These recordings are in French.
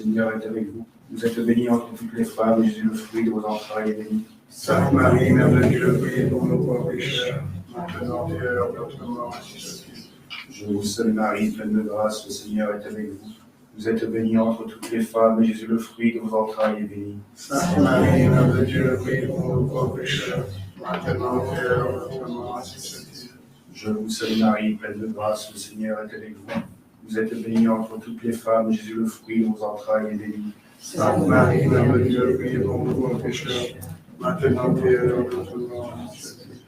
Seigneur est avec vous. Vous êtes bénie entre toutes les femmes, et Jésus, le fruit de vos entrailles, est béni. Sainte Marie, Mère de Dieu, priez pour nous pauvres pécheurs, maintenant et à l'heure de notre mort. Ainsi soit-il. Je vous salue Marie, pleine de grâce, le Seigneur est avec vous. Vous êtes bénie entre toutes les femmes, et Jésus, le fruit de vos entrailles, est béni. Sainte Marie, Mère de Dieu, priez pour nous pauvres pécheurs, maintenant et à l'heure de notre mort. Ainsi soit-il. Je vous salue Marie, pleine de grâce, le Seigneur est avec vous. Vous êtes bénie entre toutes les femmes, et Jésus, le fruit de vos entrailles, est béni. Sainte Marie, Mère de Dieu, priez pour nous pauvres pécheurs, maintenant et à l'heure de notre mort. Ainsi soit-il.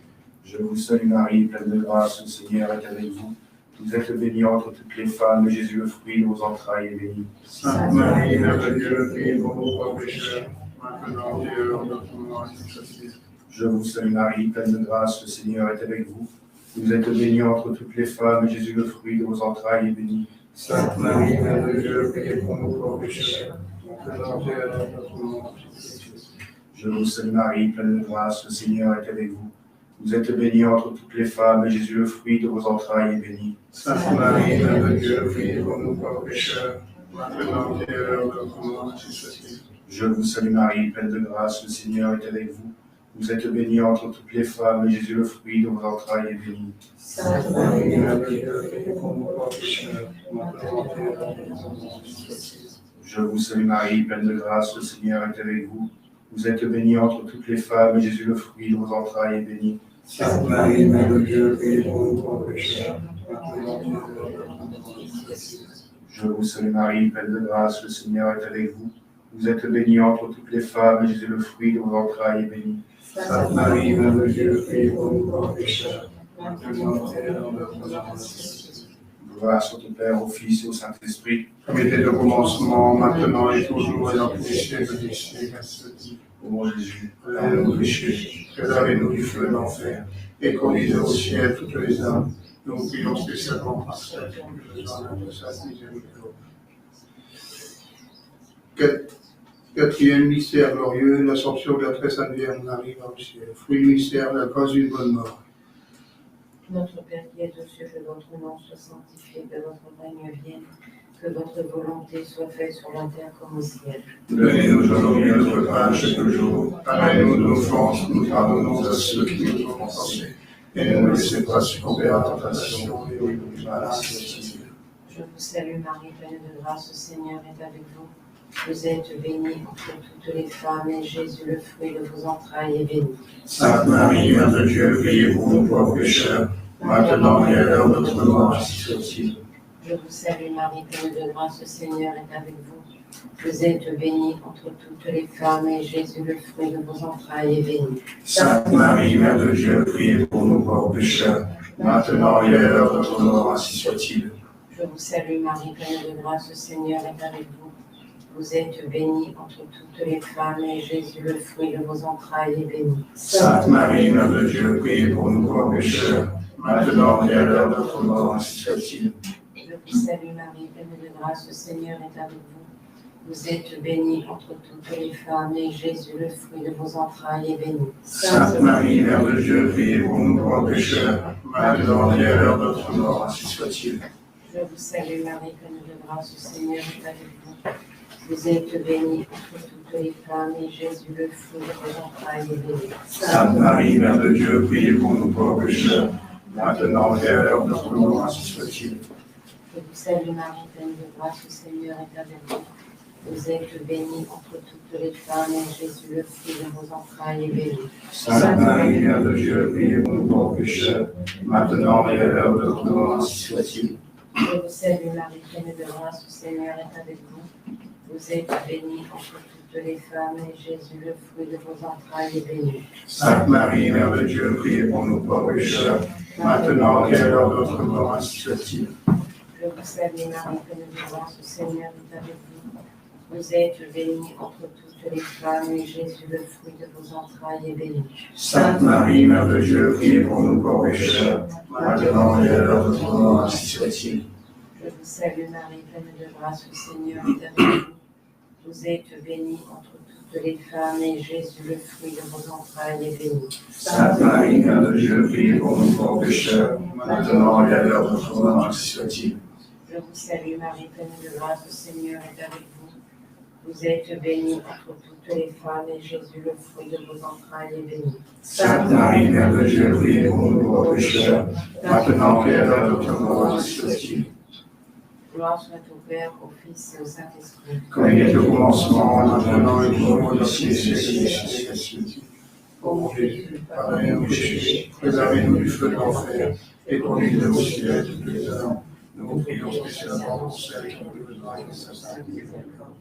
Je vous salue Marie, pleine de grâce, le Seigneur est avec vous. Vous êtes bénie entre toutes les femmes, et Jésus, le fruit de vos entrailles, est béni. Sainte Marie, Mère de Dieu, priez pour nous pauvres pécheurs, maintenant et à l'heure de notre mort. Ainsi soit-il. Je vous salue Marie, pleine de grâce, le Seigneur est avec vous. Vous êtes bénie entre toutes les femmes, et Jésus, le fruit de vos entrailles, est béni. Sainte Marie, Mère de Dieu, priez pour nous pauvres pécheurs, maintenant et à l'heure de notre mort. Je vous salue Marie, pleine de grâce, le Seigneur est avec vous. Vous êtes bénie entre toutes les femmes, et Jésus, le fruit de vos entrailles, est béni. Sainte Marie, Mère de Dieu, priez pour nous pauvres pécheurs, maintenant et à l'heure de notre mort. Ainsi soit-il. Je vous salue Marie, pleine de grâce, le Seigneur est avec vous. Vous êtes bénie entre toutes les femmes, et Jésus, le fruit de vos entrailles, est béni. Sainte Marie, Mère de Dieu, priez pour nous pauvres pécheurs, maintenant et à l'heure de notre mort. Ainsi soit-il. Je vous salue Marie, pleine de grâce, le Seigneur est avec vous. Vous êtes bénie entre toutes les femmes, et Jésus, le fruit de vos entrailles, est béni. Sainte Marie, Mère de Dieu, priez pour nous pauvres pécheurs, maintenant et à l'heure de notre mort. Ainsi soit-il. Je vous salue Marie, pleine de grâce, le Seigneur est avec vous. Vous êtes bénie entre toutes les femmes, et Jésus, le fruit de vos entrailles, est béni. Sainte Marie, Mère de Dieu, priez pour nous pauvres pécheurs, maintenant et à l'heure de notre mort. Ainsi soit-il. Gloire soit au Père, au Fils et au Saint-Esprit. Comme il était au commencement, maintenant et toujours, et dans tous les siècles des siècles. Ainsi soit-il. Ô mon Jésus, Pardonnez nos péchés, préservez-nous du feu de l'enfer, et conduisez au ciel toutes les âmes. Nous vous prions spécialement par celles qui ont besoin de sa miséricorde. Quatrième mystère glorieux, l'ascension de la très sainte Vierge Marie dans le ciel. Fruit du mystère, la grâce d'une bonne mort. Notre Père qui es aux cieux, que votre nom soit sanctifié, que votre règne vienne, que votre volonté soit faite sur la terre comme au ciel. Donnez-nous aujourd'hui notre pain chaque jour. Pardonnez-nous nos offenses, nous pardonnons à ceux qui nous ont offensés. Et ne nous laissez pas succomber à la tentation, et oui, du mal. Ainsi soit-il. Je vous salue Marie, pleine de grâce, le Seigneur est avec vous. Vous êtes bénie entre toutes les femmes, et Jésus, le fruit de vos entrailles, est béni. Sainte Marie, Mère de Dieu, priez pour nous pauvres pécheurs, maintenant et à l'heure de notre mort. Ainsi soit-il. Je vous salue Marie, pleine de grâce, le Seigneur est avec vous. Vous êtes bénie entre toutes les femmes, et Jésus, le fruit de vos entrailles, est béni. Sainte Marie, Mère de Dieu, priez pour nous pauvres pécheurs, maintenant et à l'heure de notre mort. Ainsi soit-il. Je vous salue Marie, pleine de grâce, le Seigneur est avec vous. Vous êtes bénie entre toutes les femmes, et Jésus, le fruit de vos entrailles, est béni. Sainte Marie, Mère de Dieu, priez pour nous pauvres pécheurs, maintenant et à l'heure de notre mort. Ainsi soit-il. Je vous salue Marie, pleine de grâce, le Seigneur est avec vous. Vous êtes bénie entre toutes les femmes, et Jésus, le fruit de vos entrailles, est béni. Sainte Marie, Mère de Dieu, priez pour nous pauvres pécheurs, maintenant et à l'heure de notre mort. Ainsi soit-il. Je vous salue Marie, pleine de grâce, le Seigneur est avec vous. Vous êtes bénie entre toutes les femmes, et Jésus, le fruit de vos entrailles, est béni. Sainte Marie, Mère de Dieu, priez pour nous pauvres pécheurs, maintenant et à l'heure de notre mort. Ainsi soit-il. Je vous salue Marie, pleine de grâce, le Seigneur est avec vous. Vous êtes bénie entre toutes les femmes, et Jésus, le fruit de vos entrailles, est béni. Sainte Marie, Mère de Dieu, priez pour nous pauvres pécheurs, maintenant et à l'heure de notre mort. Ainsi soit-il. Je vous salue Marie, pleine de grâce, le Seigneur est avec vous. Vous êtes bénie entre toutes les femmes, et Jésus, le fruit de vos entrailles, est béni. Sainte Marie, Mère de Dieu, priez pour nous pauvres pécheurs, maintenant et à l'heure de notre mort. Ainsi soit-il. Je vous salue Marie, pleine de grâce, le Seigneur est avec vous. Vous êtes bénie entre toutes les femmes, et Jésus, le fruit de vos entrailles, est béni. Sainte Marie, Mère de Dieu, priez pour nous pauvres pécheurs, maintenant et à l'heure de notre mort. Ainsi soit-il. Je vous salue Marie, pleine de grâce, le Seigneur est avec vous. Vous êtes bénie entre toutes les femmes, et Jésus, le fruit de vos entrailles, est béni. Sainte Marie, Mère de Dieu, priez pour nous pauvres pécheurs, maintenant et à l'heure de notre mort. Ainsi soit-il. Je vous salue Marie, pleine de grâce, le Seigneur est avec vous. Vous êtes bénie entre toutes les femmes, et Jésus, le fruit de vos entrailles, est béni. Sainte Marie, Mère de Dieu, priez pour nous pauvres pécheurs, maintenant et à l'heure de notre mort. Soit-il. Gloire soit au Père, au Fils et au Saint-Esprit. Comme il est au commencement, maintenant et toujours, au siècle des siècles. Ô mon Jésus, pardonnez nos péchés, préservez-nous du feu de l'enfer, et conduisez-nous au ciel toutes les âmes. Nous prions spécialement pour celles qui ont besoin de sa sainte miséricorde.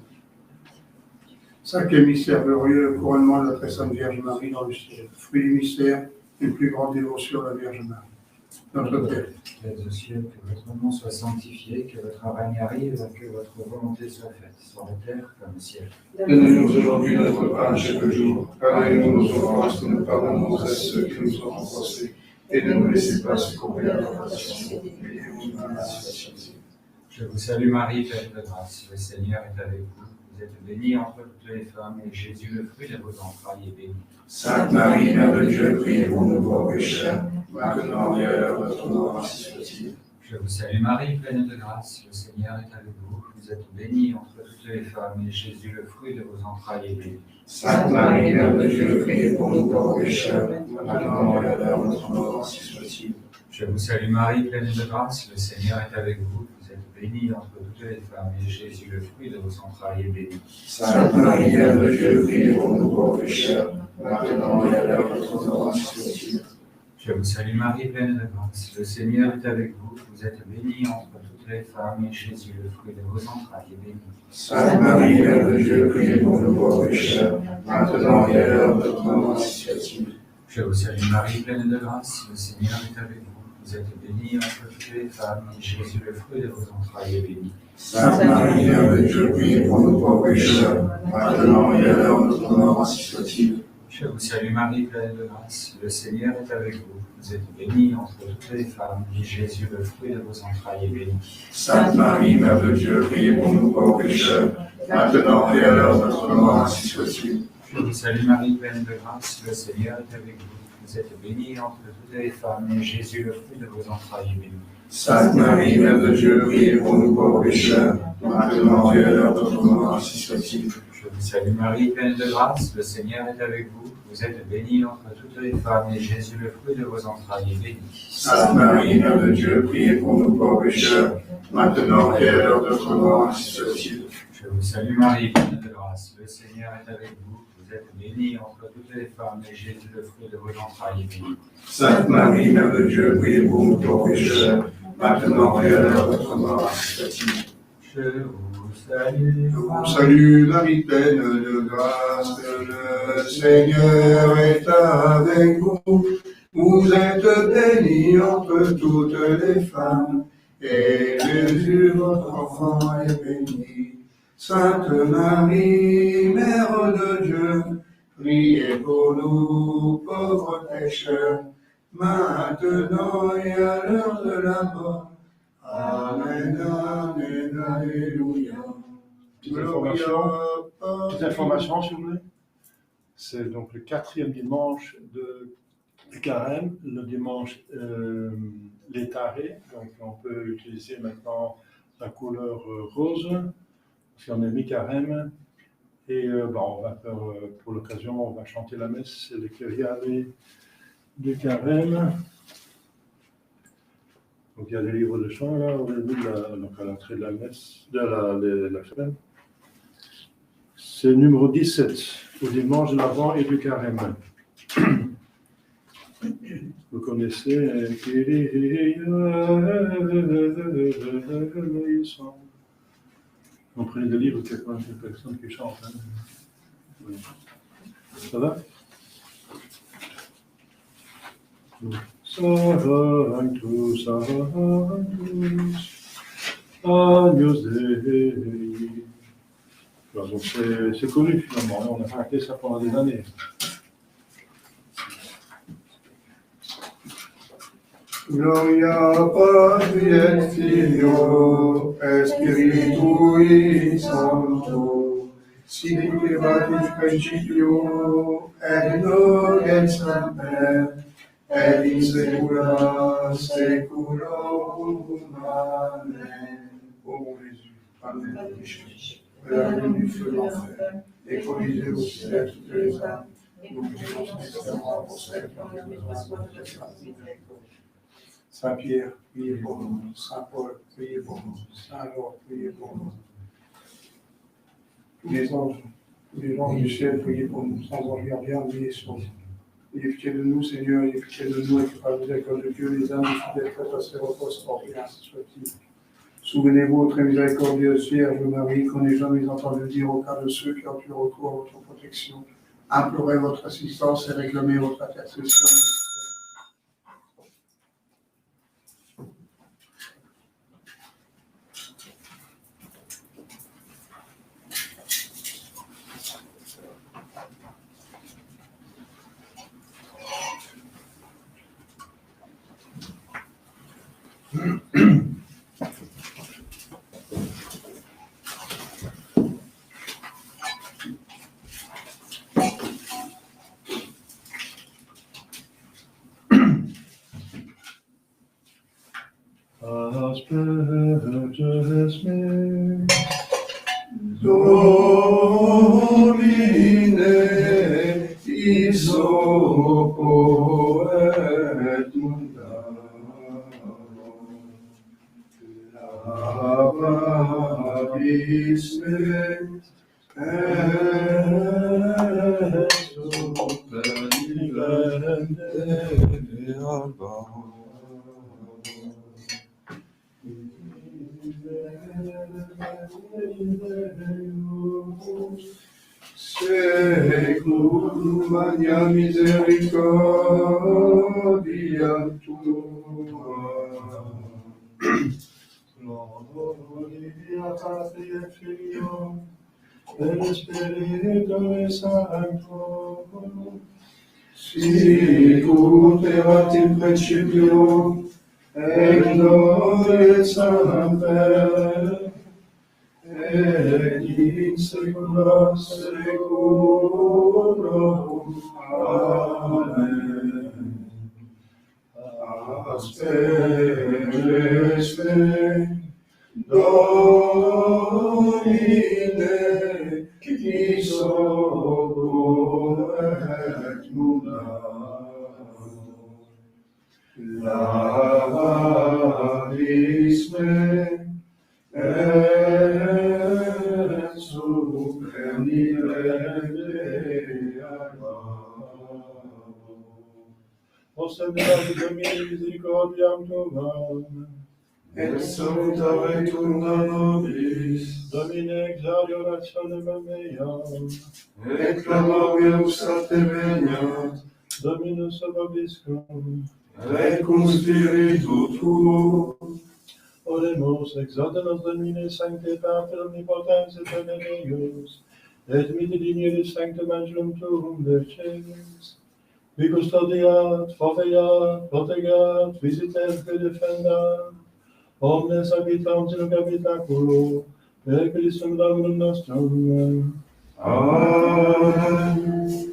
Cinquième mystère glorieux, le couronnement de la très sainte Vierge Marie dans le ciel. Fruit du mystère, une plus grande dévotion à la Vierge Marie. Notre Père, qui êtes au ciel, que votre nom soit sanctifié, que votre règne arrive, que votre volonté soit faite, sur la terre comme au ciel. donne-nous aujourd'hui notre pain chaque jour. Pardonnez-nous nos offenses, que nous pardonnons à ceux qui nous ont offensés. Et ne nous laissez pas succomber à la tentation. Je vous salue Marie, pleine de grâce, le Seigneur est avec vous. Vous êtes bénie entre toutes les femmes, et Jésus, le fruit de vos entrailles, est béni. Sainte Marie, Mère de Dieu, priez pour nous pauvres pécheurs, maintenant et à l'heure de notre mort, ainsi soit-il. Je vous salue Marie, pleine de grâce, le Seigneur est avec vous. Vous êtes bénie entre toutes les femmes, et Jésus, le fruit de vos entrailles, est béni. Sainte Marie, Mère de Dieu, priez pour nous pauvres pécheurs, maintenant et à l'heure de notre mort, ainsi soit-il. Je vous salue Marie, pleine de grâce, le Seigneur est avec vous. Vous êtes bénie entre toutes les femmes, et Jésus, le fruit de vos entrailles, est béni. Sainte Marie, Mère de Dieu, priez pour nous pauvres pécheurs, maintenant et à l'heure de notre mort, ainsi soit-il. Je vous salue Marie, pleine de grâce, le Seigneur est avec vous. Vous êtes bénie entre toutes les femmes, et Jésus, le fruit de vos entrailles, est béni. Sainte Marie, Mère de Dieu, priez pour nous pauvres pécheurs, maintenant et à l'heure de notre mort, ainsi soit-il. Je vous salue Marie, pleine de grâce, le Seigneur est avec vous. Vous êtes bénie entre toutes les femmes, et Jésus, le fruit de vos entrailles, est béni. Sainte Marie, Mère de Dieu, priez pour nous pauvres pécheurs, maintenant et à l'heure de notre mort, ainsi soit-il. Je vous salue Marie, pleine de grâce, le Seigneur est avec vous. Vous êtes bénie entre toutes les femmes, et Jésus, le fruit de vos entrailles, est béni. Sainte Marie, Mère de Dieu, priez pour nous pauvres pécheurs, maintenant et à l'heure de notre mort, ainsi soit-il. Je vous salue Marie, pleine de grâce, le Seigneur est avec vous. Vous êtes bénie entre toutes les femmes, et Jésus, le fruit de vos entrailles, est béni. Sainte Marie, Mère de Dieu, priez pour nous pauvres pécheurs, maintenant et à l'heure de notre mort, ainsi soit-il. Je vous salue Marie, pleine de grâce, le Seigneur est avec vous. Vous êtes bénie entre toutes les femmes, et Jésus, le fruit de vos entrailles, est béni. Sainte Marie, Mère de Dieu, priez pour nous pauvres pécheurs, maintenant et à l'heure de notre mort, ainsi soit-il. Je vous salue Marie, pleine de grâce, le Seigneur est avec vous. Vous êtes bénie entre toutes les femmes, et Jésus, le fruit de vos entrailles, est béni. Sainte Marie, Mère de Dieu, priez pour nous pauvres pécheurs, maintenant et à l'heure de notre mort, ainsi soit-il. Je vous salue. Je vous salue, Marie, pleine de grâce, le Seigneur est avec vous. Vous êtes bénie entre toutes les femmes, et Jésus, votre enfant, est béni. Sainte Marie, Mère de Dieu, priez pour nous, pauvres pécheurs, maintenant et à l'heure de la mort. Amen, amen, alléluia. Petite information, s'il vous plaît. C'est donc le 4e dimanche de Carême, le dimanche létaré. Donc on peut utiliser maintenant la couleur rose, parce qu'on est mi-carême. Et on va faire, pour l'occasion, on va chanter la messe, c'est le Kyriale du Carême. Donc il y a des livres de chant là, au début, donc à l'entrée de la messe, de la semaine. C'est numéro 17, au dimanche de l'Avent et du Carême. Vous connaissez on prenait des livres, il y a quand même des personnes qui chantent. Hein. Oui. Ça va? Sanctus, Sanctus, Agnus Dei. Alors, donc c'est connu finalement, on a chanté ça pendant des années. Gloria Patri et Filio et Spiritui Sancto, sic erat in principio et nunc et semper et in saecula saeculorum. Amen. Ô mon Jésus, pardonne nos péchés, de la nuit du feu de l'enfer, et conduisez au ciel toutes les âmes, et nous prions spécialement pour celles qui ont le besoin de votre miséricorde. Saint Pierre, priez pour nous. Saint Paul, priez pour nous. Saint Laure, priez pour nous. Tous les anges du ciel, priez pour nous. Sans anges gardiens, priez sur nous. Ayez pitié de nous, Seigneur, ayez pitié de nous, et que par la miséricorde de Dieu, les âmes fidèles prêtes à se reposer en rien, soit-il. Souvenez-vous, très miséricordieuse Vierge Marie, qu'on n'ait jamais entendu dire au cas de ceux qui ont eu recours à votre protection. Implorez votre assistance et réclamez votre intercession. Asperges me, Domine, isopo et mundano, lababis me, et supervivente alba. Secum magna misericordia tua. Gloria Patri et Filio, et Spiritui Sancto, Sic ut erat in principio, et nunc et semper, et in saecula saeculorum. Amen. Asperges me, Domine, qui sobo et mundano, lababis me, et supervivente alba. O Seigneur, Domine misericordiam tuam, Et salutare tunda nobis, Domine exaudi orationem meam, et clamavimus a te veniat, Dominus vobiscum, et cum spiritu tuo, Oremus, exaltamus Domine Sancte Pater Omnipotens et Deus, et misericordis Sanctum Angelum Tuum Virces, qui custodiat, forfeat, protegat, visitet, que defendat, omnes habitantes in hoc habitaculo, per Christum Dominum nostrum. Amen.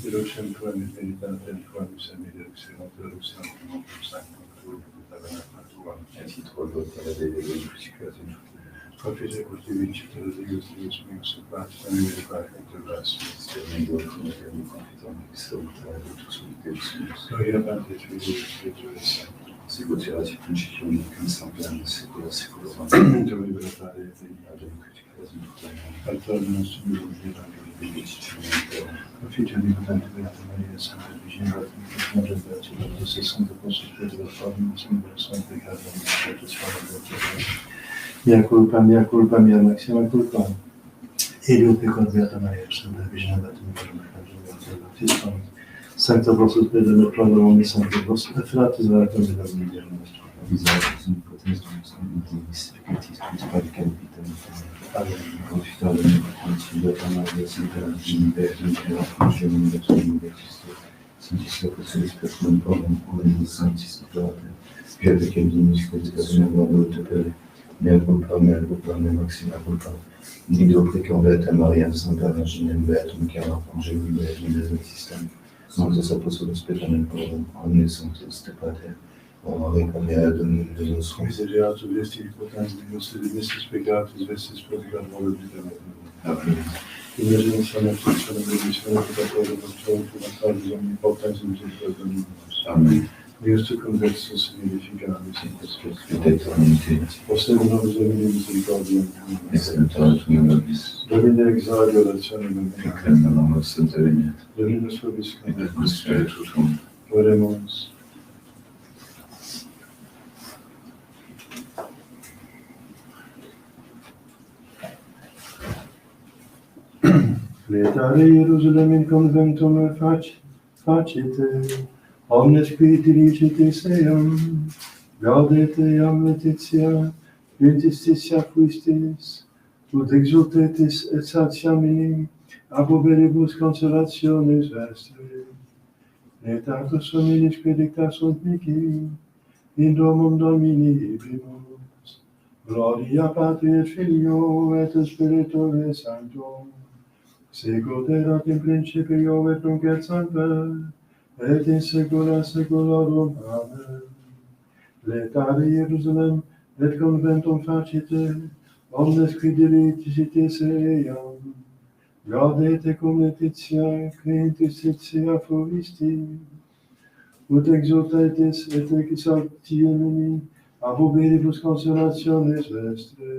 Delucem tuam et veritatem tuam, misericors Deus sanctum sanctum tuum, et tabernaculum tuam, ainsi trois autres à la déléguée crucifixion. Profitez-vous du riche de Dios mío, su paz, también de paz y de gracia. Gloria Patri, Filii, Spiritus Sancti. Sigociați principiul când s-a împleană secolul. Te voi libertare de Avem criticat în Ucraina. Altarul nostru Dumnezeu, Profite di potente Beata Maria, Santa Virgine, Madre Beata, la se Santa Posso Spirito del Padre, Santa Santa Peccato, Spirito Santo, mia culpa, mia maxima culpa. Elio pecor Beata Maria, Santa Virgine, Beata Maria, Sancta Vosso Spirito del Padre, Santa Vosso, et fratres Beata Maria, nostra. Avizați în protestul mistificatis, principal capitan. Confitare în conții Beata Maria, Santa Virgine, Beata Maria, Fungiunii Beata Maria, Sfântistă Căsării Spirtul în Pământ, Cuvântul Sanctii Sfântate, Pierde Chemdini și Căzicăzunea Vădul Tăpere, mea culpa, mea maxima culpa. Nigdy oprykę Beata Maria, Santa Virgine, Beata Michaela, Fungiunii Beata Maria, Sistem. Sanctus Apostolus Petrem Pământ, Omne Sanctus Stepate, O Maria, Camera Domnului de Iisus. Miseriatul vesti importanți de Iisus, de vestis peccatus, vestis prodigat volum de Dumnezeu. Amen. Imagine să ne facem de misiune păcătoare, pentru că acolo omnipotență în Domnului. Amen. Dios tu conversus vivificamus in Christus. Fideți aminte. Possedum nobis Domini misericordiam. Exemplar tu nobis. Domine exaudi orationem Et crema nomos interveniat. Dominus vobiscum. Et cum spiritus cum. Oremus. Letare Ierusalem in conventum facite, omnes qui diligite seam, gaudete iam Laetitia, ventistitia fuistis, ut exultetis et satiamini, aboveribus consolationis vestre. Letatus hominis predictas sunt mihi, in domum Domini ibimus. Gloria Patri et Filio et Spiritui Sancto, sicut erat in principio et nunc et semper, et in saecula saeculorum. Amen. Letare Ierusalem et conventum facite, omnes qui diligite seam, gaudete cum Laetitia, qui interstitia fuisti, ut exultetis et exaltiemini, aboveribus consolationis vestre.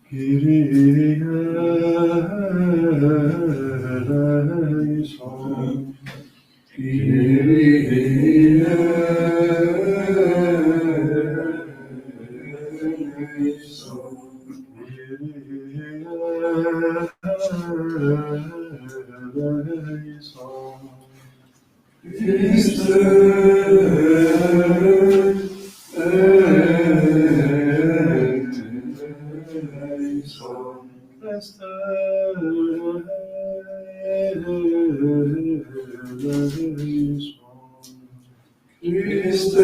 Kyrie eleison, Kyrie eleison, Christe eleison, Christe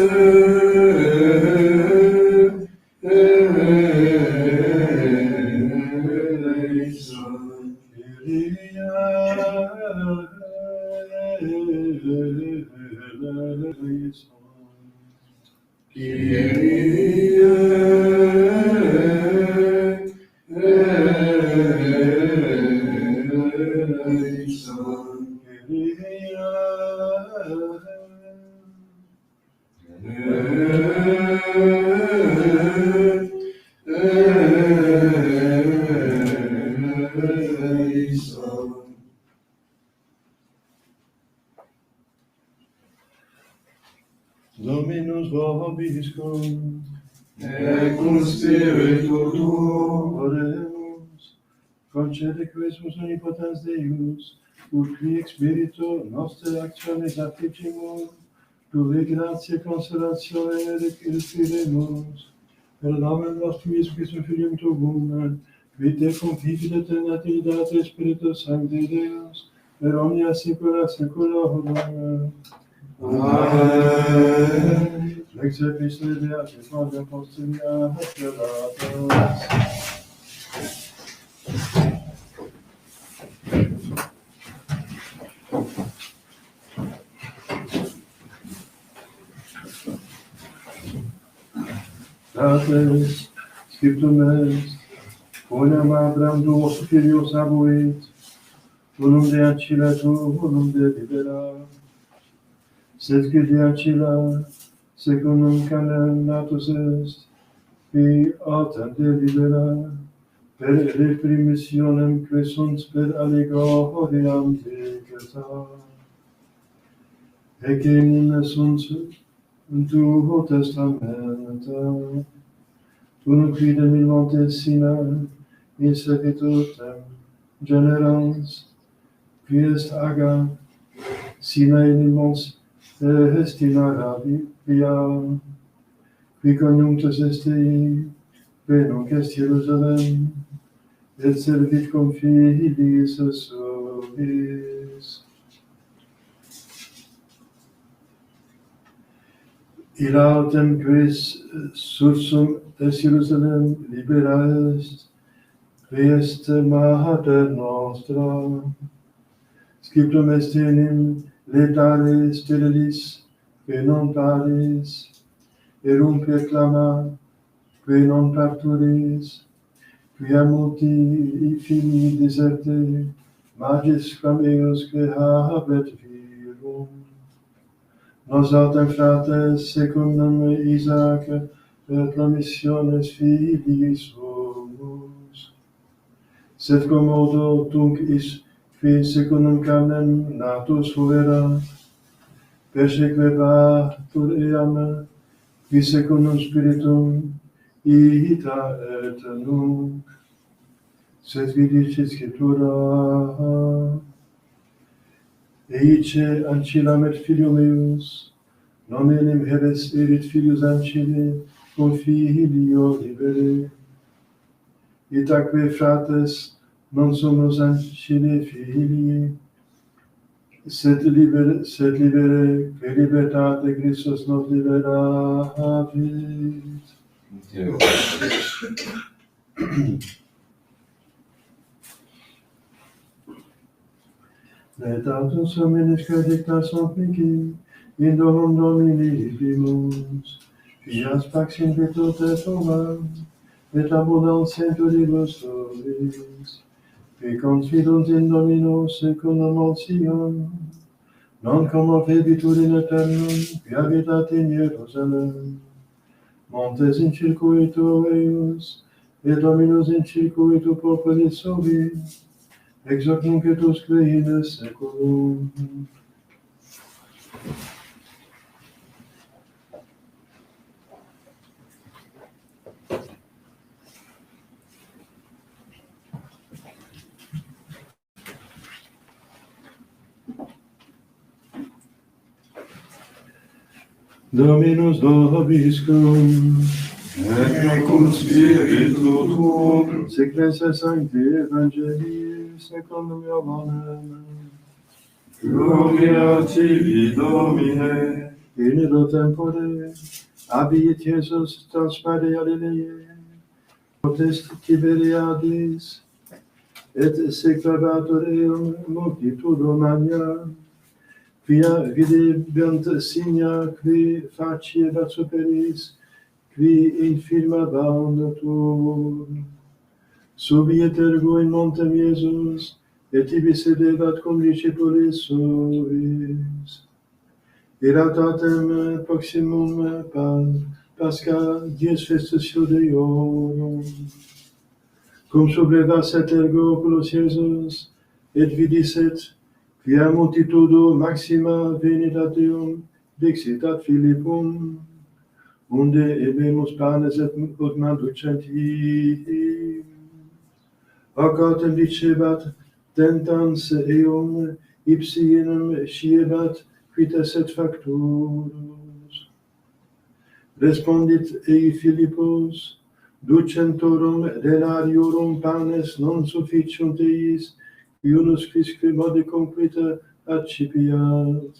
eleison, Christe eleison, Dominus vobiscum, et cum spiritu tuo. Oremus, concede quesumus omnipotens Deus, ut qui ex spiritu nostre actiones afficimus, tuae gratia consolatione requiremus, per nomen nostrum Iesu Christum Filium tuum, qui te confidet in Nativitate Spiritus Sancti Deus, per omnia saecula saeculorum. Amen. Lex episode de Apostoli Apostoli Apostolatus. Frates, scriptum est, quonem Abraham duo filios abuit, unum de ancilla unum de libera, sed que de ancilla, secundum canem natus est, qui autem de libera, per reprimissionem que sunt per allegoriam dicata. Ec enim sunt Duo testamenta, tunum quidem in monte Sina, in servitutem generans, qui est aga, Sina in mons estima rabia, qui conjunctus est ei, venunc est Jerusalem, et servit cum filiis suis. Il autem quis sursum est Jerusalem libera est, qui est mater nostra. Scriptum est enim letare sterilis, que non paris, erumpe clama, que non parturis, quia multi filii deserte, magis clam que habet virum. Nos autem frates secundum Isaac per promissiones filii sumus. Sed commodo tunc is qui secundum carnem natus fuerat, persequebatur eam, qui secundum spiritum ita et nunc. Sed qui dicit Scriptura, eice ancillam et filium eius, non enim heres erit filius ancilli, cum filio libere. Itaque frates non sumus ancilli filii, sed libere, que libertate Christus nos liberavit. Et autus hominis credicta sunt mihi, in domum Domini vivimus, fias pax in virtute tua, et abundans centuribus tuis, qui confidunt in Domino secundum otium, non commovebitur in aeternum, qui habitat in Jerusalem. Montes in circuito eius, et Dominus in circuito populis subi, ex hoc nunc et usque in saeculum. Dominus vobiscum, et cum spiritu tuum, Sequentia Sancti Evangelii secundum Ioannem. gloria tibi, Domine. In illo tempore abiit Iesus transpare Galileae, potest Tiberiadis, et sequebatur eum multitudo magna, quia videbiant signa qui faciebat superis, qui infirmabantur. Subiet ergo in montem Iesus, et ibi sedebat cum discipulis suis. Erat autem proximum Pascha, dies festus Judaeorum. Cum sublevasset ergo oculos Iesus, et vidisset, quia multitudo maxima venit ad Deum, dixit ad Philippum, unde ebemus panes et manducentii. Hoc autem dicebat, tentans eum ipsi enim sciebat, quites et facturus. Respondit ei Philippus, ducentorum denariorum panes non sufficiunt eis, unus quisque modicum quita accipiat.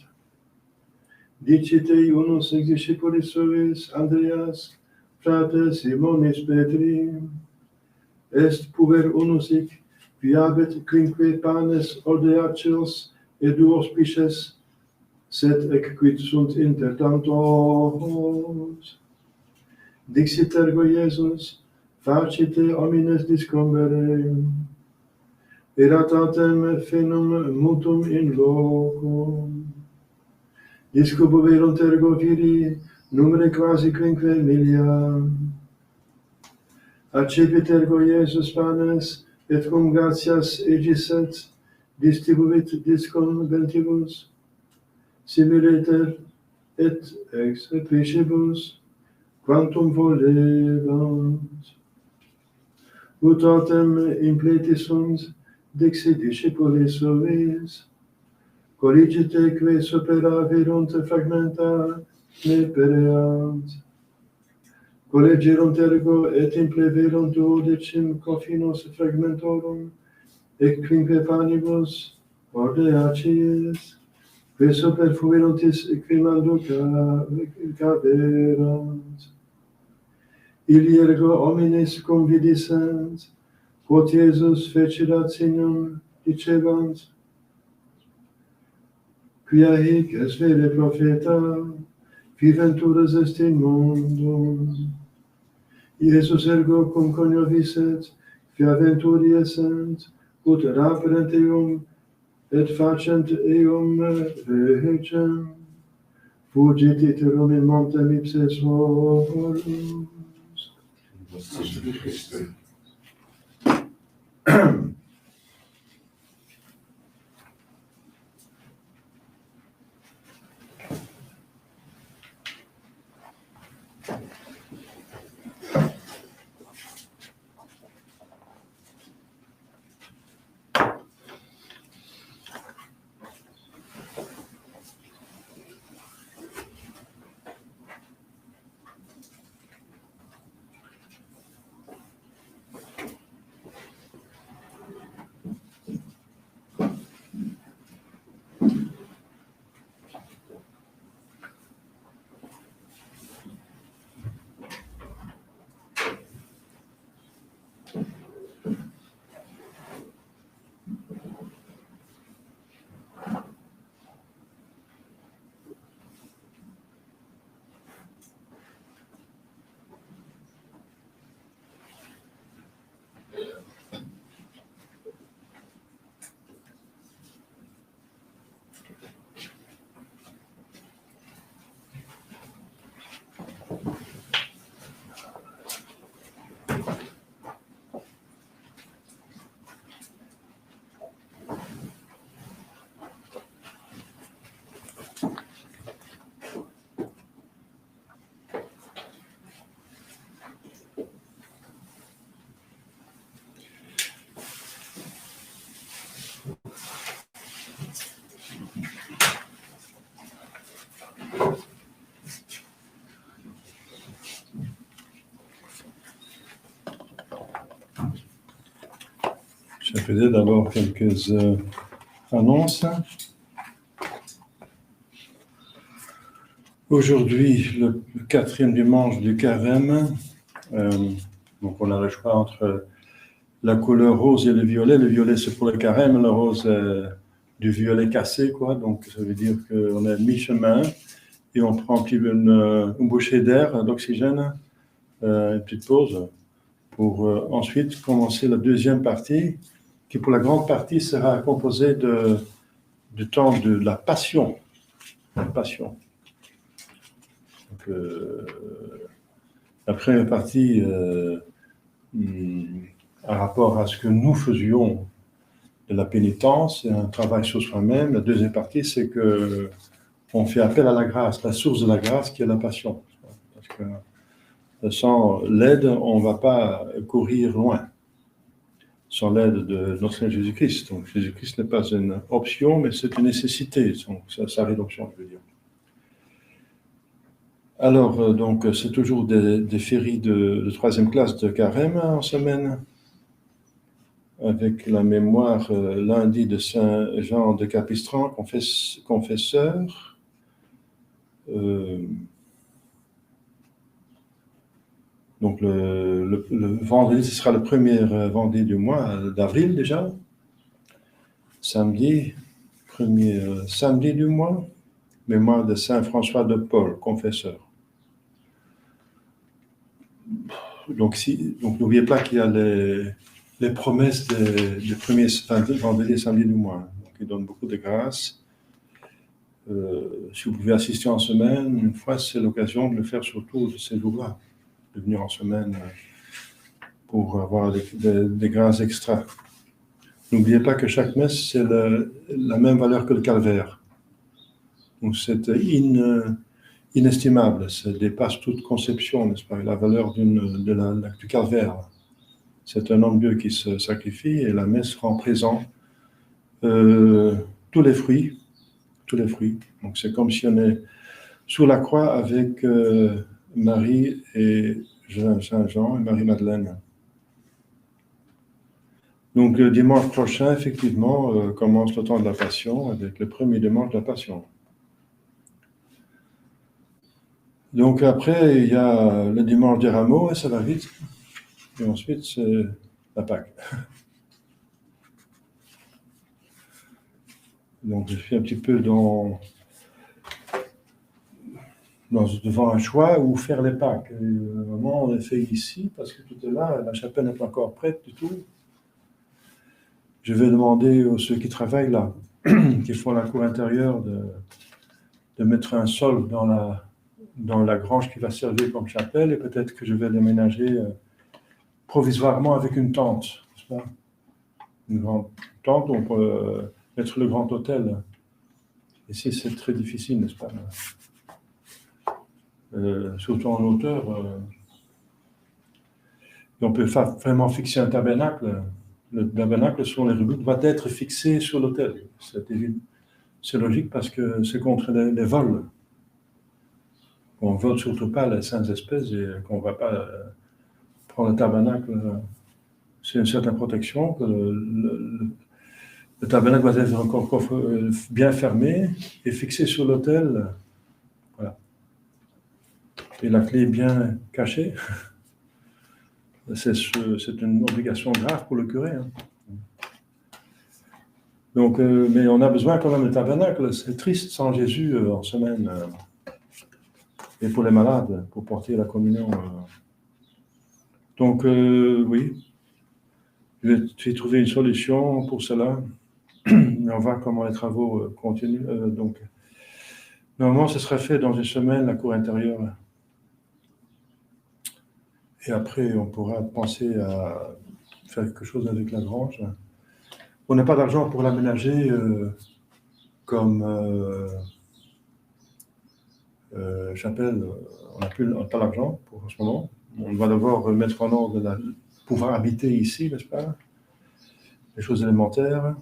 Dicit ei unus ex discipulis suis, Andreas, frate Simonis Petri, est puer unus hic viabit quinque panes odeacios et duos pisces, sed ec quid sunt inter tantos. Dixit ergo Iesus, facite homines discombere, eratatem fenum mutum in locum. Discubuverunt ergo viri, numere quasi quinque milia. Accepit ergo Iesus panes, et cum gratias egisset, distribuit discum ventibus, similiter et ex pescibus, quantum volebant. Ut autem impleti sunt, dixi discipulis suis, colligite que superaverunt fragmenta ne pereant. Collegerunt ergo et impleverunt duodecim cofinos fragmentorum, et quinque panibus ordeacies, que superfuerunt quimando caverant. Ili ergo homines convidissent, quod Iesus fecerat signum, dicebant, quia hic es vere propheta, qui venturas est in mundo. Iesus ergo cum coniovisset, quia venturi essent, ut raperent eum, et facent eum regem, fugit iterum in montem ipses horus. Je faisais d'abord quelques annonces. Aujourd'hui, le 4e dimanche du carême, donc on a le choix entre la couleur rose et le violet. Le violet, c'est pour le carême, le rose, du violet cassé, quoi. Donc, ça veut dire qu'on est à mi-chemin et on prend une bouchée d'air, d'oxygène, une petite pause pour ensuite commencer la deuxième partie, qui pour la grande partie sera composée du temps de la passion. La passion. Donc, la première partie, par rapport à ce que nous faisions de la pénitence, c'est un travail sur soi-même. La deuxième partie, c'est que on fait appel à la grâce, la source de la grâce qui est la passion. Parce que sans l'aide, on ne va pas courir loin. Sans l'aide de notre Seigneur Jésus-Christ. Donc Jésus-Christ n'est pas une option, mais c'est une nécessité, sa rédemption, je veux dire. Alors, donc, c'est toujours des féries de 3e classe de carême en semaine, avec la mémoire lundi de Saint Jean de Capistran, confesseur. Donc le vendredi, ce sera le premier vendredi du mois d'avril déjà. Samedi, premier samedi du mois, mémoire de Saint François de Paul, confesseur. Donc n'oubliez pas qu'il y a les promesses des premiers vendredis et samedis du mois. Donc il donne beaucoup de grâce. Si vous pouvez assister en semaine, une fois, c'est l'occasion de le faire surtout de ces jours-là, de venir en semaine pour avoir des grâces extra. N'oubliez pas que chaque messe, c'est la même valeur que le calvaire. Donc c'est inestimable, ça dépasse toute conception, n'est-ce pas, la valeur du calvaire. C'est un homme Dieu qui se sacrifie et la messe rend présent tous les fruits. Donc c'est comme si on est sous la croix avec Marie et Saint Jean et Marie-Madeleine. Donc le dimanche prochain, effectivement, commence le temps de la Passion avec le premier dimanche de la Passion. Donc après, il y a le dimanche des Rameaux et ça va vite. Et ensuite, c'est la Pâque. Donc je suis un petit peu devant un choix où faire les Pâques. Vraiment, on les fait ici parce que tout est là, la chapelle n'est pas encore prête du tout. Je vais demander aux ceux qui travaillent là, qui font la cour intérieure, de mettre un sol dans la grange qui va servir comme chapelle et peut-être que je vais l'aménager provisoirement avec une tente, n'est-ce pas? Une grande tente où on peut mettre le grand autel. Ici, c'est très difficile, n'est-ce pas? Surtout en hauteur. On peut vraiment fixer un tabernacle. Le tabernacle sur les redoutes va être fixé sur l'autel. C'est logique parce que c'est contre les vols. On ne vole surtout pas les saintes espèces et qu'on ne va pas prendre le tabernacle. C'est une certaine protection. Que le tabernacle va être encore bien fermé et fixé sur l'autel. Voilà. Et la clé bien cachée. C'est une obligation grave pour le curé. Hein. Donc, mais on a besoin quand même de tabernacle. C'est triste sans Jésus en semaine. Et pour les malades, pour porter la communion. Donc, oui, je vais trouver une solution pour cela. Et on va voir comment les travaux continuent. Donc, normalement, ce sera fait dans une semaine, la cour intérieure. Et après, on pourra penser à faire quelque chose avec la grange. On n'a pas d'argent pour l'aménager comme chapelle. On n'a pas d'argent pour ce moment. On va devoir mettre en ordre pouvoir habiter ici, n'est-ce pas? Les choses élémentaires.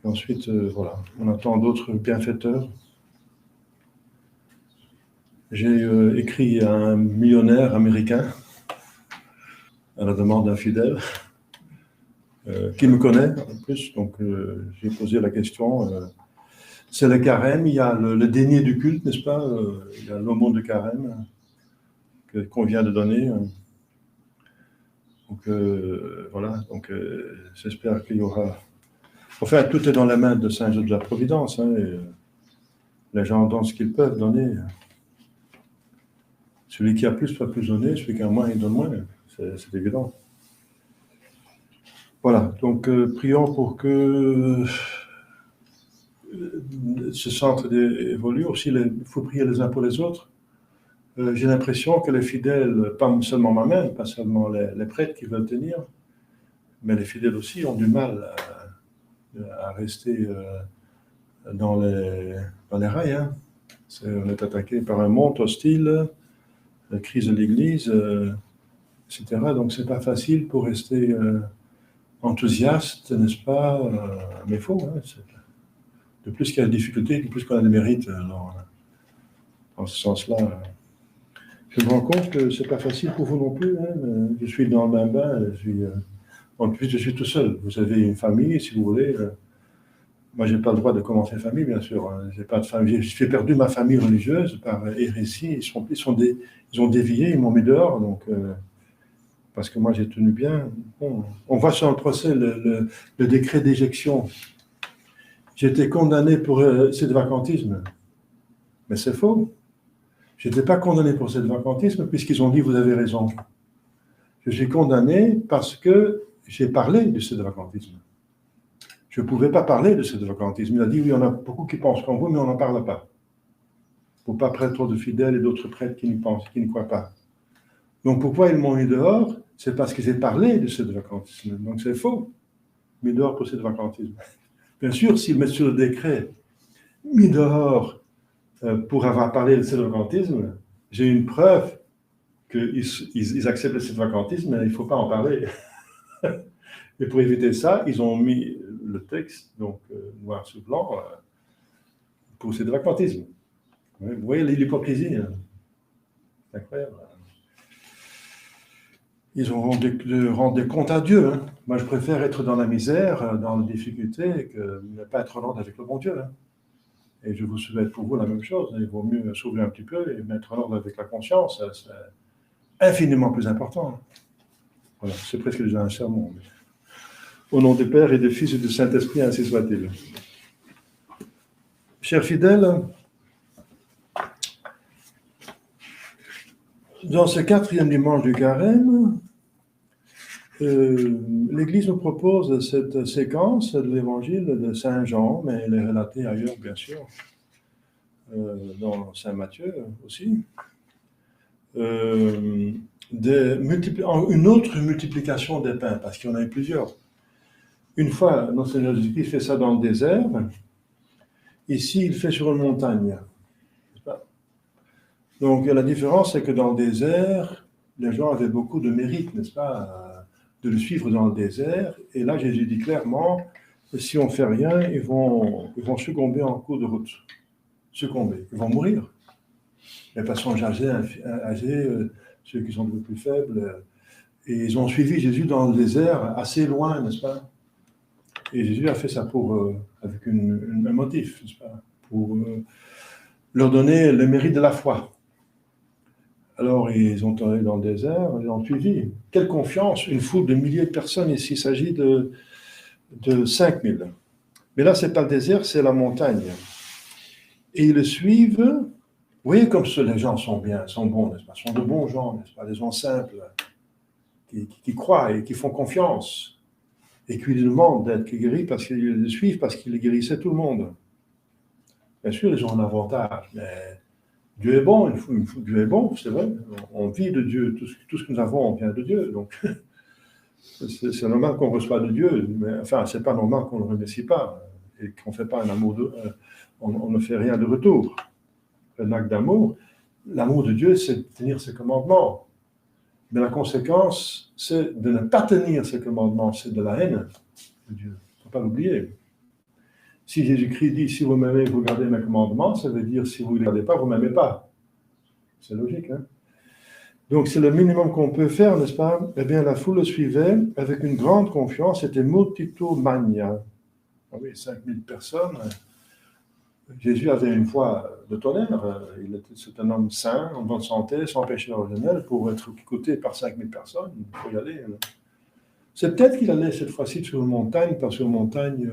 Et ensuite, voilà, on attend d'autres bienfaiteurs. J'ai écrit à un millionnaire américain à la demande d'un fidèle qui me connaît en plus, donc j'ai posé la question. C'est le carême, il y a le dénier du culte, n'est-ce pas? Il y a l'aumône de carême qu'on vient de donner. Donc voilà, donc j'espère qu'il y aura... Enfin, tout est dans la main de Saint Joseph de la Providence, hein, et les gens donnent ce qu'ils peuvent donner. Celui qui a plus va plus donner, celui qui a moins, il donne moins. C'est évident. Voilà, donc prions pour que ce centre évolue. Aussi, il faut prier les uns pour les autres. J'ai l'impression que les fidèles, pas seulement moi-même, pas seulement les prêtres qui veulent tenir, mais les fidèles aussi ont du mal à rester dans les rails. Hein. On est attaqué par un monde hostile, la crise de l'Église, etc. Donc, c'est pas facile pour rester enthousiaste, n'est-ce pas? Mais il faut. Hein, de plus qu'il y a des difficultés, de plus qu'on a des mérites. Alors, dans ce sens-là, je me rends compte que c'est pas facile pour vous non plus. Hein. Je suis dans le même bain. En plus, je suis tout seul. Vous avez une famille, si vous voulez. Moi, je n'ai pas le droit de commencer famille, bien sûr. Hein. J'ai pas de famille. J'ai perdu ma famille religieuse par hérésie. Ils ont dévié, ils m'ont mis dehors. Donc, parce que moi, j'ai tenu bien. Bon, on voit sur le procès le décret d'éjection. J'ai été condamné pour sédevacantisme. Mais c'est faux. Je n'étais pas condamné pour sédevacantisme puisqu'ils ont dit vous avez raison. Je suis condamné parce que j'ai parlé du sédevacantisme. Je ne pouvais pas parler de sédevacantisme. Il a dit oui, il y en a beaucoup qui pensent comme vous, mais on n'en parle pas. Il ne faut pas prêter trop de fidèles et d'autres prêtres qui ne croient pas. Donc pourquoi ils m'ont mis dehors? C'est parce que j'ai parlé du sédevacantisme. Donc c'est faux. Mis dehors pour sédevacantisme. Bien sûr, s'ils mettent sur le décret mis dehors pour avoir parlé de sédevacantisme, j'ai une preuve qu'ils acceptent le sédevacantisme, mais il ne faut pas en parler. Et pour éviter ça, ils ont mis le texte, donc noir sur blanc, pour sédevacantisme. Vous voyez l'hypocrisie, hein. C'est incroyable. Ils ont rendu compte à Dieu. Hein. Moi, je préfère être dans la misère, dans la difficulté, que ne pas être en ordre avec le bon Dieu. Hein. Et je vous souhaite pour vous la même chose. Il vaut mieux s'ouvrir un petit peu et mettre en ordre avec la conscience. C'est infiniment plus important. Voilà, c'est presque déjà un sermon. Mais... Au nom du Père et du Fils et du Saint-Esprit, ainsi soit-il. Chers fidèles, dans ce 4e dimanche du Carême, l'Église nous propose cette séquence de l'Évangile de Saint Jean, mais elle est relatée ailleurs, bien sûr, dans Saint Matthieu aussi. Une autre multiplication des pains, parce qu'il y en a eu plusieurs. Une fois, notre Seigneur Jésus-Christ fait ça dans le désert. Ici, il fait sur une montagne. N'est-ce pas? Donc, la différence, c'est que dans le désert, les gens avaient beaucoup de mérite, n'est-ce pas, de le suivre dans le désert. Et là, Jésus dit clairement, si on ne fait rien, ils vont succomber en cours de route. Succomber. Ils vont mourir. Les personnes âgées, ceux qui sont un peu plus faibles, et ils ont suivi Jésus dans le désert assez loin, n'est-ce pas? Et Jésus a fait ça avec un motif, n'est-ce pas? Pour leur donner le mérite de la foi. Alors, ils ont allé dans le désert, ils ont suivi. Quelle confiance, une foule de milliers de personnes, ici, il s'agit de 5000. Mais là, ce n'est pas le désert, c'est la montagne. Et ils le suivent. Vous voyez comme les gens sont bien, sont bons, n'est-ce pas? Sont de bons gens, n'est-ce pas? Des gens simples, qui croient et qui font confiance. Et qui lui demandent d'être guéris parce qu'ils le suivent, parce qu'il guérissait tout le monde. Bien sûr, ils ont un avantage, mais Dieu est bon, Dieu est bon, c'est vrai. On vit de Dieu, tout ce que nous avons, on vient de Dieu. Donc, c'est normal qu'on reçoit de Dieu, mais enfin, c'est pas normal qu'on ne le remercie pas et qu'on ne fait pas un amour on ne fait rien de retour. Un acte d'amour. L'amour de Dieu, c'est de tenir ses commandements. Mais la conséquence, c'est de ne pas tenir ces commandements, c'est de la haine de Dieu. Il ne faut pas l'oublier. Si Jésus-Christ dit, si vous m'aimez, vous gardez mes commandements, ça veut dire, si vous ne les gardez pas, vous ne m'aimez pas. C'est logique, hein? Donc, c'est le minimum qu'on peut faire, n'est-ce pas? Eh bien, la foule le suivait avec une grande confiance, c'était multitudo magna. Ah oui, 5000 personnes. Jésus avait une voix de tonnerre. C'est un homme sain, en bonne santé, sans péché originel, pour être écouté par 5000 personnes. Il faut y aller. C'est peut-être qu'il allait cette fois-ci sur une montagne, parce que sur une montagne,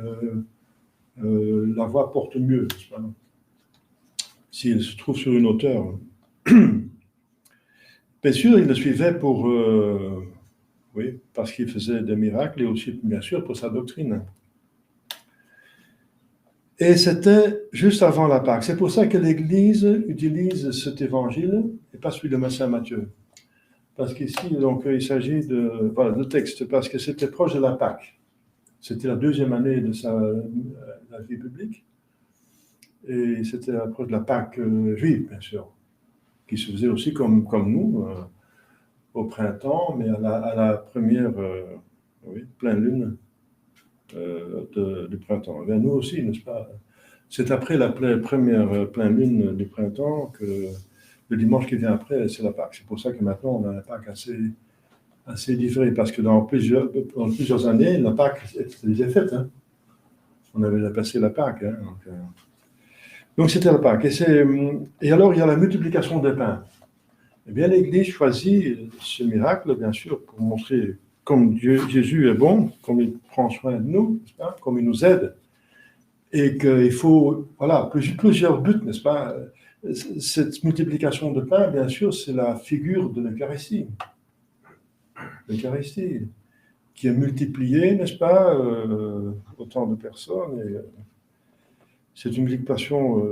la voix porte mieux. S'il se trouve sur une hauteur. Bien sûr, il le suivait parce qu'il faisait des miracles et aussi, bien sûr, pour sa doctrine. Et c'était juste avant la Pâque. C'est pour ça que l'Église utilise cet évangile et pas celui de Saint Matthieu. Parce qu'ici, donc, il s'agit de texte, parce que c'était proche de la Pâque. C'était la 2e année de la vie publique. Et c'était proche de la Pâque juive, bien sûr, qui se faisait aussi comme nous, au printemps, mais à la première pleine lune du printemps. Et nous aussi, n'est-ce pas? C'est après la première pleine lune du printemps que le dimanche qui vient après, c'est la Pâque. C'est pour ça que maintenant, on a la Pâque assez différée, parce que dans plusieurs années, la Pâque était déjà faite. Hein? On avait déjà passé la Pâque. Hein, donc c'était la Pâque. Et alors, il y a la multiplication des pains. Eh bien, l'Église choisit ce miracle, bien sûr, pour montrer comme Jésus est bon, comme il prend soin de nous, n'est-ce pas, comme il nous aide, et qu'il faut, voilà, plusieurs buts, n'est-ce pas. Cette multiplication de pain, bien sûr, c'est la figure de l'Eucharistie. L'Eucharistie, qui est multipliée, n'est-ce pas, autant de personnes. Et, c'est une multiplication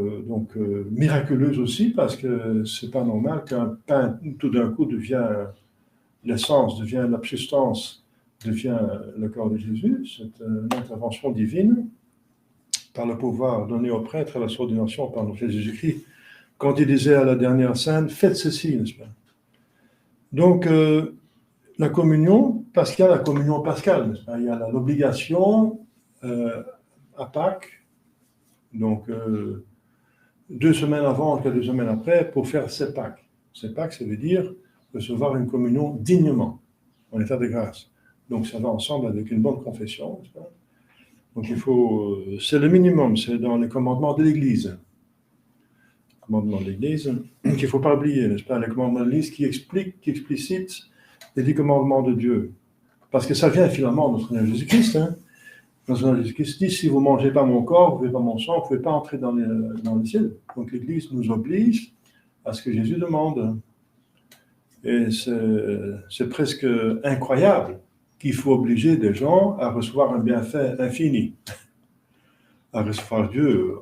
miraculeuse aussi, parce que c'est pas normal qu'un pain, tout d'un coup, devient l'essence, devient la substance, devient le corps de Jésus. C'est une intervention divine par le pouvoir donné au prêtre à la ordination par notre Jésus-Christ. Quand il disait à la dernière scène, faites ceci, n'est-ce pas? Donc, la communion, parce qu'il y a la communion pascale, n'est-ce pas? Il y a l'obligation à Pâques, donc 2 semaines avant, 2 semaines après, pour faire ces Pâques. Ces Pâques, ça veut dire recevoir une communion dignement, en état de grâce. Donc ça va ensemble avec une bonne confession, n'est-ce pas? Donc il faut, c'est le minimum, c'est dans les commandements de l'Église. Les commandements de l'Église qu'il ne faut pas oublier, n'est-ce pas? Les commandements de l'Église qui explicitent les 10 commandements de Dieu. Parce que ça vient finalement de notre Seigneur Jésus-Christ, hein? Notre Seigneur Jésus-Christ dit, si vous ne mangez pas mon corps, vous ne buvez pas mon sang, vous ne pouvez pas entrer dans le ciel. Donc l'Église nous oblige à ce que Jésus demande. Et c'est presque incroyable qu'il faut obliger des gens à recevoir un bienfait infini, à recevoir Dieu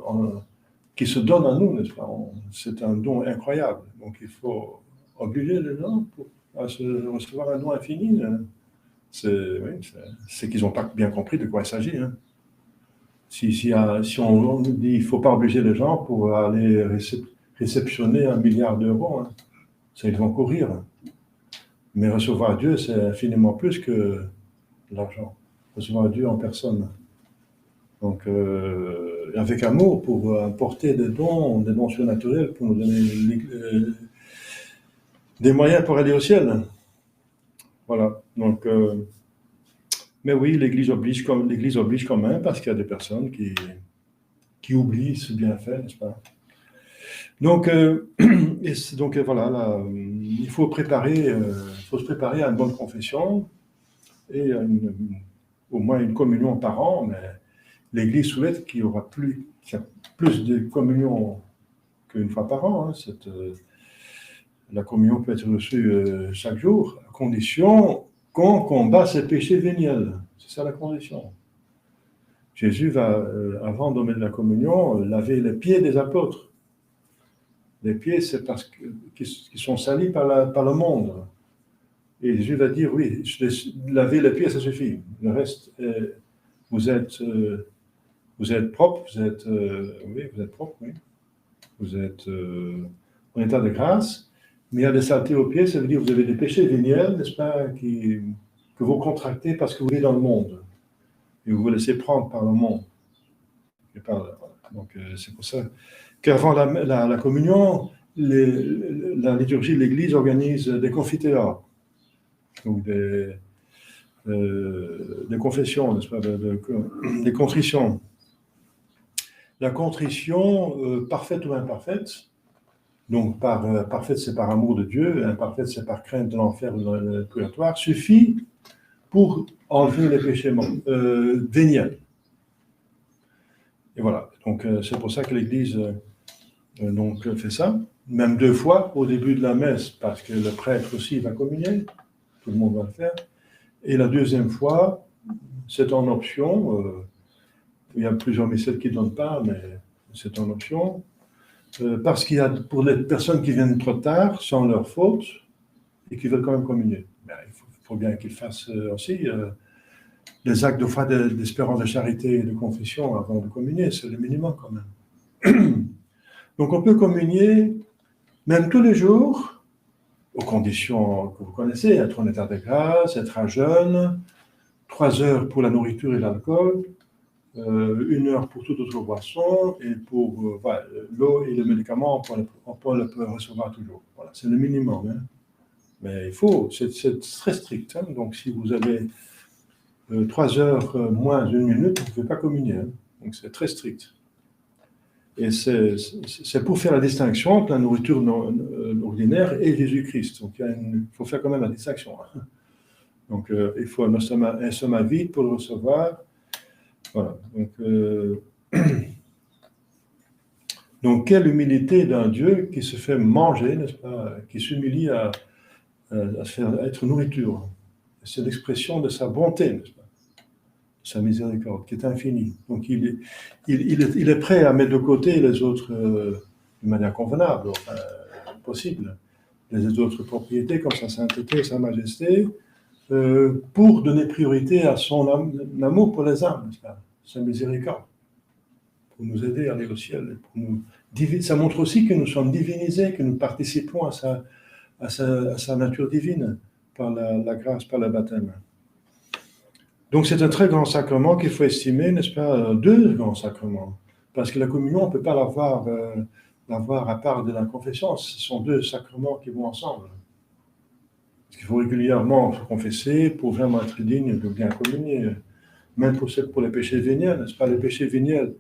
qui se donne à nous, n'est-ce pas? C'est un don incroyable. Donc il faut obliger les gens à recevoir un don infini. C'est qu'ils n'ont pas bien compris de quoi il s'agit. Hein. Si on nous dit qu'il ne faut pas obliger les gens pour aller réceptionner 1 milliard d'euros, hein, ça ils vont courir. Mais recevoir Dieu, c'est infiniment plus que l'argent. Recevoir Dieu en personne. Donc, avec amour, pour apporter des dons surnaturels, pour nous donner des moyens pour aller au ciel. Voilà. Donc, mais oui, l'Église oblige quand même, parce qu'il y a des personnes qui oublient ce bienfait, n'est-ce pas? Donc, voilà, là, il faut se préparer à une bonne confession et au moins une communion par an, mais l'Église souhaite qu'il y aura plus de communion qu'une fois par an. Hein. La communion peut être reçue chaque jour, à condition qu'on combat ses péchés véniels. C'est ça la condition. Jésus va, avant de donner la communion, laver les pieds des apôtres. Les pieds, c'est parce qu'ils sont salis par le monde. Et Jésus va dire, oui, laver les pieds, ça suffit. Le reste, vous êtes propre, vous êtes propre, oui. Vous êtes en état de grâce, mais il y a des saletés aux pieds, ça veut dire que vous avez des péchés véniels, n'est-ce pas, que vous contractez parce que vous êtes dans le monde. Et vous vous laissez prendre par le monde. Donc, c'est pour ça qu'avant la communion, la liturgie de l'Église organise des confiteors, donc des confessions, n'est-ce pas, des contritions. La contrition, parfaite ou imparfaite, donc parfaite c'est par amour de Dieu, imparfaite c'est par crainte de l'enfer ou de le purgatoire, suffit pour enlever les péchés véniels. Et voilà, donc c'est pour ça que l'Église fait ça, même 2 fois au début de la messe, parce que le prêtre aussi va communier, tout le monde va le faire, et la 2e fois, c'est en option, il y a plusieurs messieurs qui ne donnent pas, mais c'est en option, parce qu'il y a pour les personnes qui viennent trop tard, sans leur faute, et qui veulent quand même communier. Ben, il faut bien qu'ils fassent aussi des actes de foi, d'espérance, de charité et de confession avant de communier, c'est le minimum quand même. Donc on peut communier même tous les jours, aux conditions que vous connaissez, être en état de grâce, être à jeûne, 3 heures pour la nourriture et l'alcool, 1 heure pour toute autre boisson, et pour l'eau et les médicaments, on peut le recevoir toujours. Voilà, c'est le minimum. Hein. Mais il faut, c'est très strict. Hein. Donc si vous avez 3 heures moins 1 minute, vous ne pouvez pas communier. Hein. Donc c'est très strict. Et c'est pour faire la distinction entre la nourriture ordinaire et Jésus-Christ. Donc il faut faire quand même la distinction. Donc il faut un estomac vide pour le recevoir. Voilà. Donc quelle humilité d'un Dieu qui se fait manger, n'est-ce pas, qui s'humilie à être nourriture. C'est l'expression de sa bonté, n'est-ce pas, de sa miséricorde, qui est infinie. Donc il est prêt à mettre de côté les autres de manière convenable, enfin, possible, les autres propriétés comme sa sainteté et sa majesté, pour donner priorité à son amour pour les âmes, n'est-ce pas, sa miséricorde, pour nous aider à aller au ciel. Ça montre aussi que nous sommes divinisés, que nous participons à sa nature divine par la grâce, par le baptême. Donc c'est un très grand sacrement qu'il faut estimer, n'est-ce pas, deux grands sacrements, parce que la communion, on ne peut pas l'avoir à part de la confession, ce sont deux sacrements qui vont ensemble. Parce qu'il faut régulièrement se confesser pour vraiment être digne de bien communier, même pour les péchés véniels, n'est-ce pas, les péchés véniels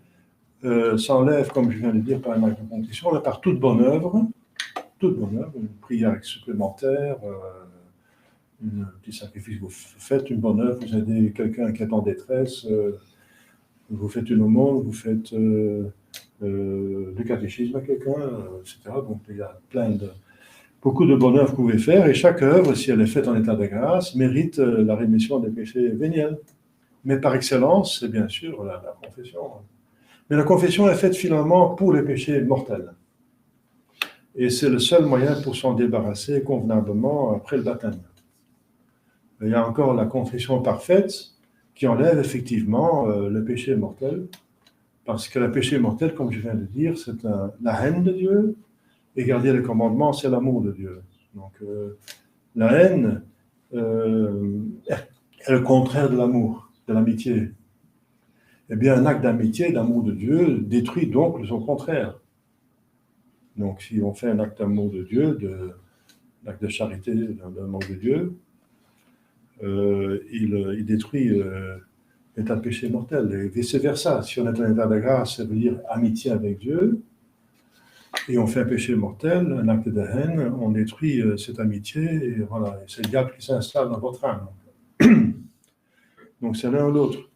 s'enlèvent, comme je viens de dire, par un acte de contrition, mais par toute bonne œuvre, une prière supplémentaire, un petit sacrifice, vous faites une bonne œuvre, vous aidez quelqu'un qui est en détresse, vous faites une aumône, vous faites le catéchisme à quelqu'un, etc. Donc il y a beaucoup de bonnes œuvres que vous pouvez faire, et chaque œuvre, si elle est faite en état de grâce, mérite la rémission des péchés véniels. Mais par excellence, c'est bien sûr la confession. Mais la confession est faite finalement pour les péchés mortels. Et c'est le seul moyen pour s'en débarrasser convenablement après le baptême. Il y a encore la confession parfaite qui enlève effectivement le péché mortel, parce que le péché mortel, comme je viens de dire, c'est la haine de Dieu, et garder les commandements, c'est l'amour de Dieu. Donc la haine est le contraire de l'amour, de l'amitié. Eh bien, un acte d'amitié, d'amour de Dieu, détruit donc son contraire. Donc, si on fait un acte d'amour de Dieu, un acte de charité, d'amour de Dieu, il détruit l'état de péché mortel. Et vice-versa, si on est en état de grâce, ça veut dire amitié avec Dieu, et on fait un péché mortel, un acte de haine, on détruit cette amitié, et voilà, c'est le diable qui s'installe dans votre âme. Donc, c'est l'un ou l'autre.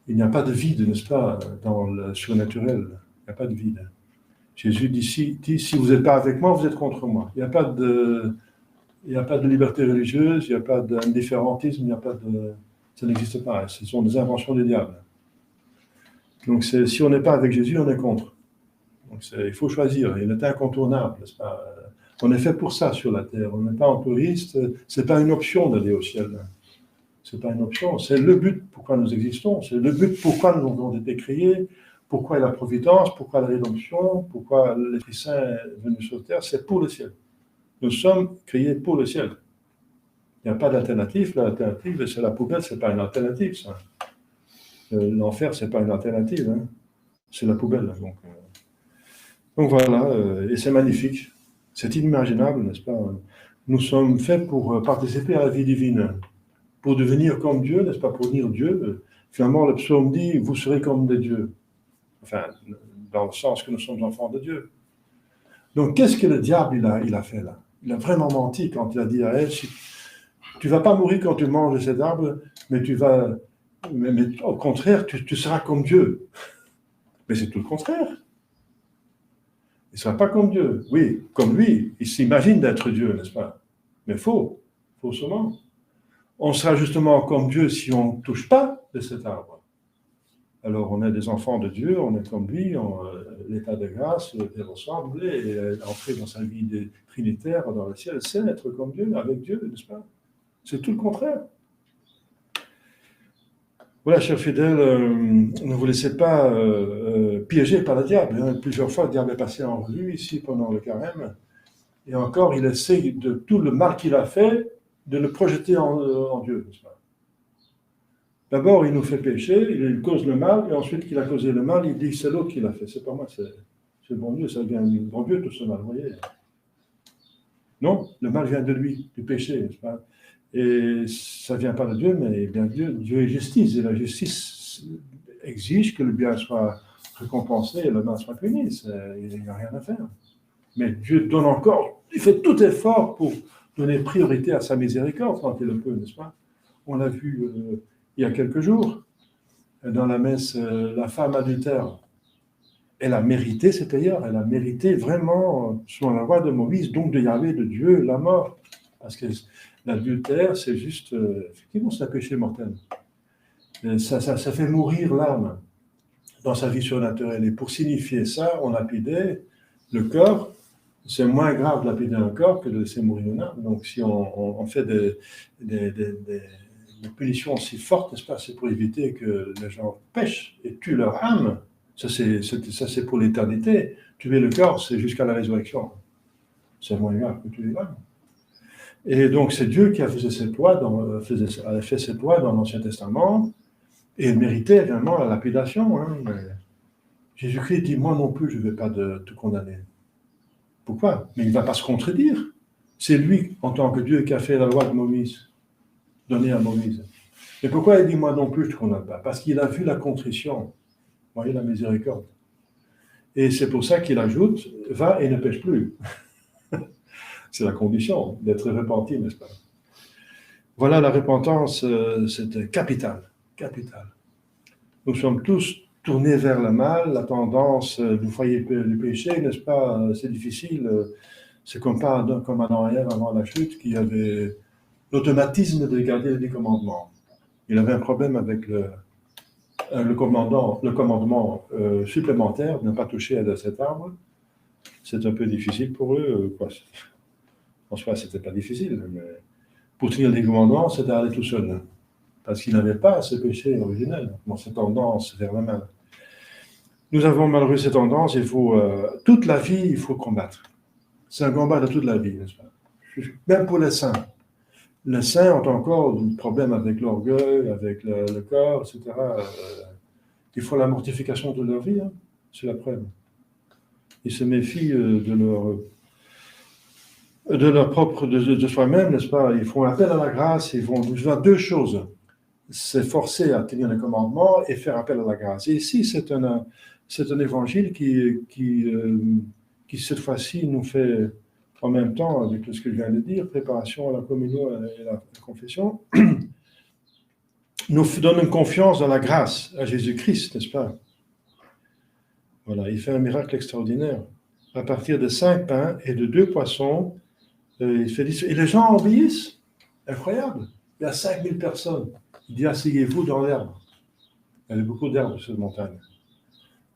Il n'y a pas de vide, n'est-ce pas, dans le surnaturel. Il n'y a pas de vide. Jésus dit, si vous n'êtes pas avec moi, vous êtes contre moi. Il n'y a pas de liberté religieuse, il n'y a pas d'indifférentisme, ça n'existe pas. Ce sont des inventions du diable. Donc si on n'est pas avec Jésus, on est contre. Donc il faut choisir. Il est incontournable, n'est-ce pas? On est fait pour ça sur la terre. On n'est pas en touriste. Ce n'est pas une option d'aller au ciel. Ce n'est pas une option. C'est le but pourquoi nous existons. C'est le but pourquoi nous avons été créés. Pourquoi la providence, pourquoi la rédemption, pourquoi l'Esprit Saint est venu sur terre, c'est pour le ciel. Nous sommes créés pour le ciel. Il n'y a pas d'alternative. L'alternative, c'est la poubelle, ce n'est pas une alternative, ça. L'enfer, ce n'est pas une alternative, hein. C'est la poubelle. Donc voilà, et c'est magnifique. C'est inimaginable, n'est-ce pas? Nous sommes faits pour participer à la vie divine, pour devenir comme Dieu, n'est-ce pas? Pour devenir Dieu. Finalement, le psaume dit, vous serez comme des dieux. Enfin, dans le sens que nous sommes enfants de Dieu. Donc, qu'est-ce que le diable il a fait là? Il a vraiment menti quand il a dit à Ève, tu ne vas pas mourir quand tu manges de cet arbre, mais au contraire, tu seras comme Dieu. Mais c'est tout le contraire. Il ne sera pas comme Dieu. Oui, comme lui, il s'imagine d'être Dieu, n'est-ce pas? Mais faussement. On sera justement comme Dieu si on ne touche pas de cet arbre. Alors, on est des enfants de Dieu, on est comme lui, l'état de grâce est ressemblé, et entrer dans sa vie trinitaire dans le ciel, c'est être comme Dieu, avec Dieu, n'est-ce pas? C'est tout le contraire. Voilà, chers fidèles, ne vous laissez pas piéger par le diable. Hein. Plusieurs fois, le diable est passé en revue ici pendant le carême, et encore, il essaie de tout le mal qu'il a fait, de le projeter en Dieu, n'est-ce pas? D'abord, il nous fait pécher, il cause le mal, et ensuite qu'il a causé le mal, il dit c'est l'autre qui l'a fait, c'est pas moi, c'est bon Dieu, ça vient du bon Dieu tout ce mal, vous voyez. Non, le mal vient de lui, du péché, n'est-ce pas? Et ça ne vient pas de Dieu, mais bien Dieu est justice, et la justice exige que le bien soit récompensé et le mal soit puni. Il n'y a rien à faire. Mais Dieu donne encore, il fait tout effort pour donner priorité à sa miséricorde quand il le peut, n'est-ce pas? On l'a vu il y a quelques jours dans la messe, la femme adultère. Elle a mérité cette ailleurs, elle a mérité vraiment, selon la loi de Moïse, donc de Yahvé, de Dieu, la mort. Parce que l'adultère, c'est juste, effectivement, c'est un péché mortel. Ça fait mourir l'âme dans sa vie surnaturelle. Et pour signifier ça, on lapidait le corps. C'est moins grave de lapider un corps que de laisser mourir une âme. Donc, si on fait des punitions aussi fortes, n'est-ce pas, c'est pour éviter que les gens pêchent et tuent leur âme. Ça, c'est pour l'éternité. Tuer le corps, c'est jusqu'à la résurrection. C'est moins grave que tuer l'âme. Et donc, c'est Dieu qui a fait cette loi dans l'Ancien Testament, et il méritait évidemment la lapidation. Hein, mais Jésus-Christ dit, moi non plus, je ne vais pas te condamner. Pourquoi? Mais il ne va pas se contredire. C'est lui, en tant que Dieu, qui a fait la loi de Moïse, donnée à Moïse. Mais pourquoi il dit, moi non plus, je ne te condamne pas? Parce qu'il a vu la contrition. Vous voyez, la miséricorde. Et c'est pour ça qu'il ajoute, va et ne pêche plus. C'est la condition d'être repenti, n'est-ce pas? Voilà, la repentance, c'est capital. Capital. Nous sommes tous tournés vers le mal, la tendance du foyer du péché, n'est-ce pas? C'est difficile. C'est comme Adam et Ève avant la chute, qui avait l'automatisme de garder les 10 commandements. Il avait un problème avec le commandement supplémentaire de ne pas toucher à cet arbre. C'est un peu difficile pour eux. En soi, c'était pas difficile, mais pour tenir les commandements, c'était aller tout seul. Parce qu'il n'avait pas ce péché originel, cette tendance vers le mal. Nous avons malheureusement cette tendance, toute la vie, il faut combattre. C'est un combat de toute la vie, n'est-ce pas? Même pour les saints. Les saints ont encore des problèmes avec l'orgueil, avec le corps, etc. Il faut la mortification de leur vie, hein. C'est la preuve. Ils se méfient de soi-même, n'est-ce pas? Ils font appel à la grâce, ils vont faire 2 choses. S'efforcer à tenir les commandements et faire appel à la grâce. Et ici, c'est un évangile qui cette fois-ci, nous fait, en même temps, avec ce que je viens de dire, préparation à la communion et la confession, nous donne une confiance dans la grâce à Jésus-Christ, n'est-ce pas? Voilà, il fait un miracle extraordinaire. À partir de 5 pains et de 2 poissons, il fait 10. Et les gens obéissent. Incroyable. Il y a 5000 personnes. Il dit, asseyez-vous dans l'herbe. Il y a beaucoup d'herbes sur cette montagne.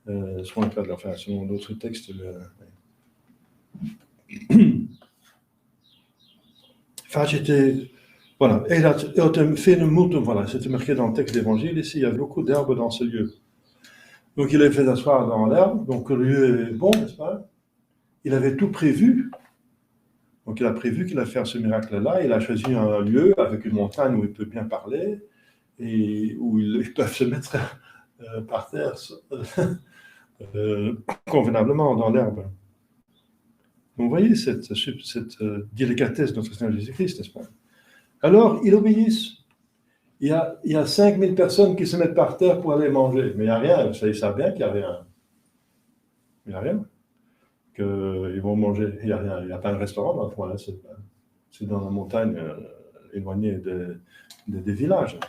Selon le cas de l'enfer, selon d'autres textes. Voilà. Et voilà, c'était marqué dans le texte d'évangile. Ici, il y a beaucoup d'herbes dans ce lieu. Donc, il a fait s'asseoir dans l'herbe. Donc, le lieu est bon, n'est-ce pas? Il avait tout prévu. Donc, il a prévu qu'il allait faire ce miracle-là. Il a choisi un lieu avec une montagne où il peut bien parler et où ils peuvent se mettre par terre convenablement dans l'herbe. Donc, vous voyez cette délicatesse de notre Seigneur Jésus-Christ, n'est-ce pas? Alors, ils obéissent. Il y a 5000 personnes qui se mettent par terre pour aller manger. Mais il n'y a rien. Ils savent bien qu'il n'y a rien. Il n'y a rien. Qu'ils vont manger. Il n'y a rien. Il n'y a pas de restaurant dans le coin. C'est dans la montagne éloignée des villages.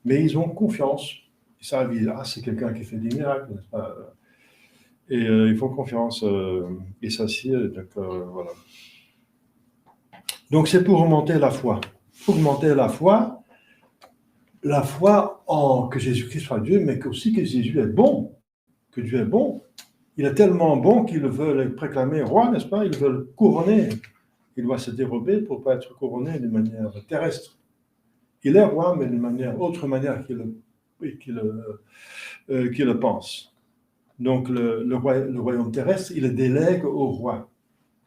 Mais ils ont confiance. Ils savent, c'est quelqu'un qui fait des miracles, n'est-ce pas? Et ils font confiance. Ils s'assiedent. Voilà. Donc, c'est pour augmenter la foi. Augmenter la foi en que Jésus-Christ soit Dieu, mais aussi que Jésus est bon. Que Dieu est bon. Il est tellement bon qu'ils veulent proclamer roi, n'est-ce pas? Ils veulent couronner. Il doit se dérober pour ne pas être couronné d'une manière terrestre. Il est roi, mais d'une autre manière qu'il le pense. Donc, le royaume terrestre, il le délègue au roi.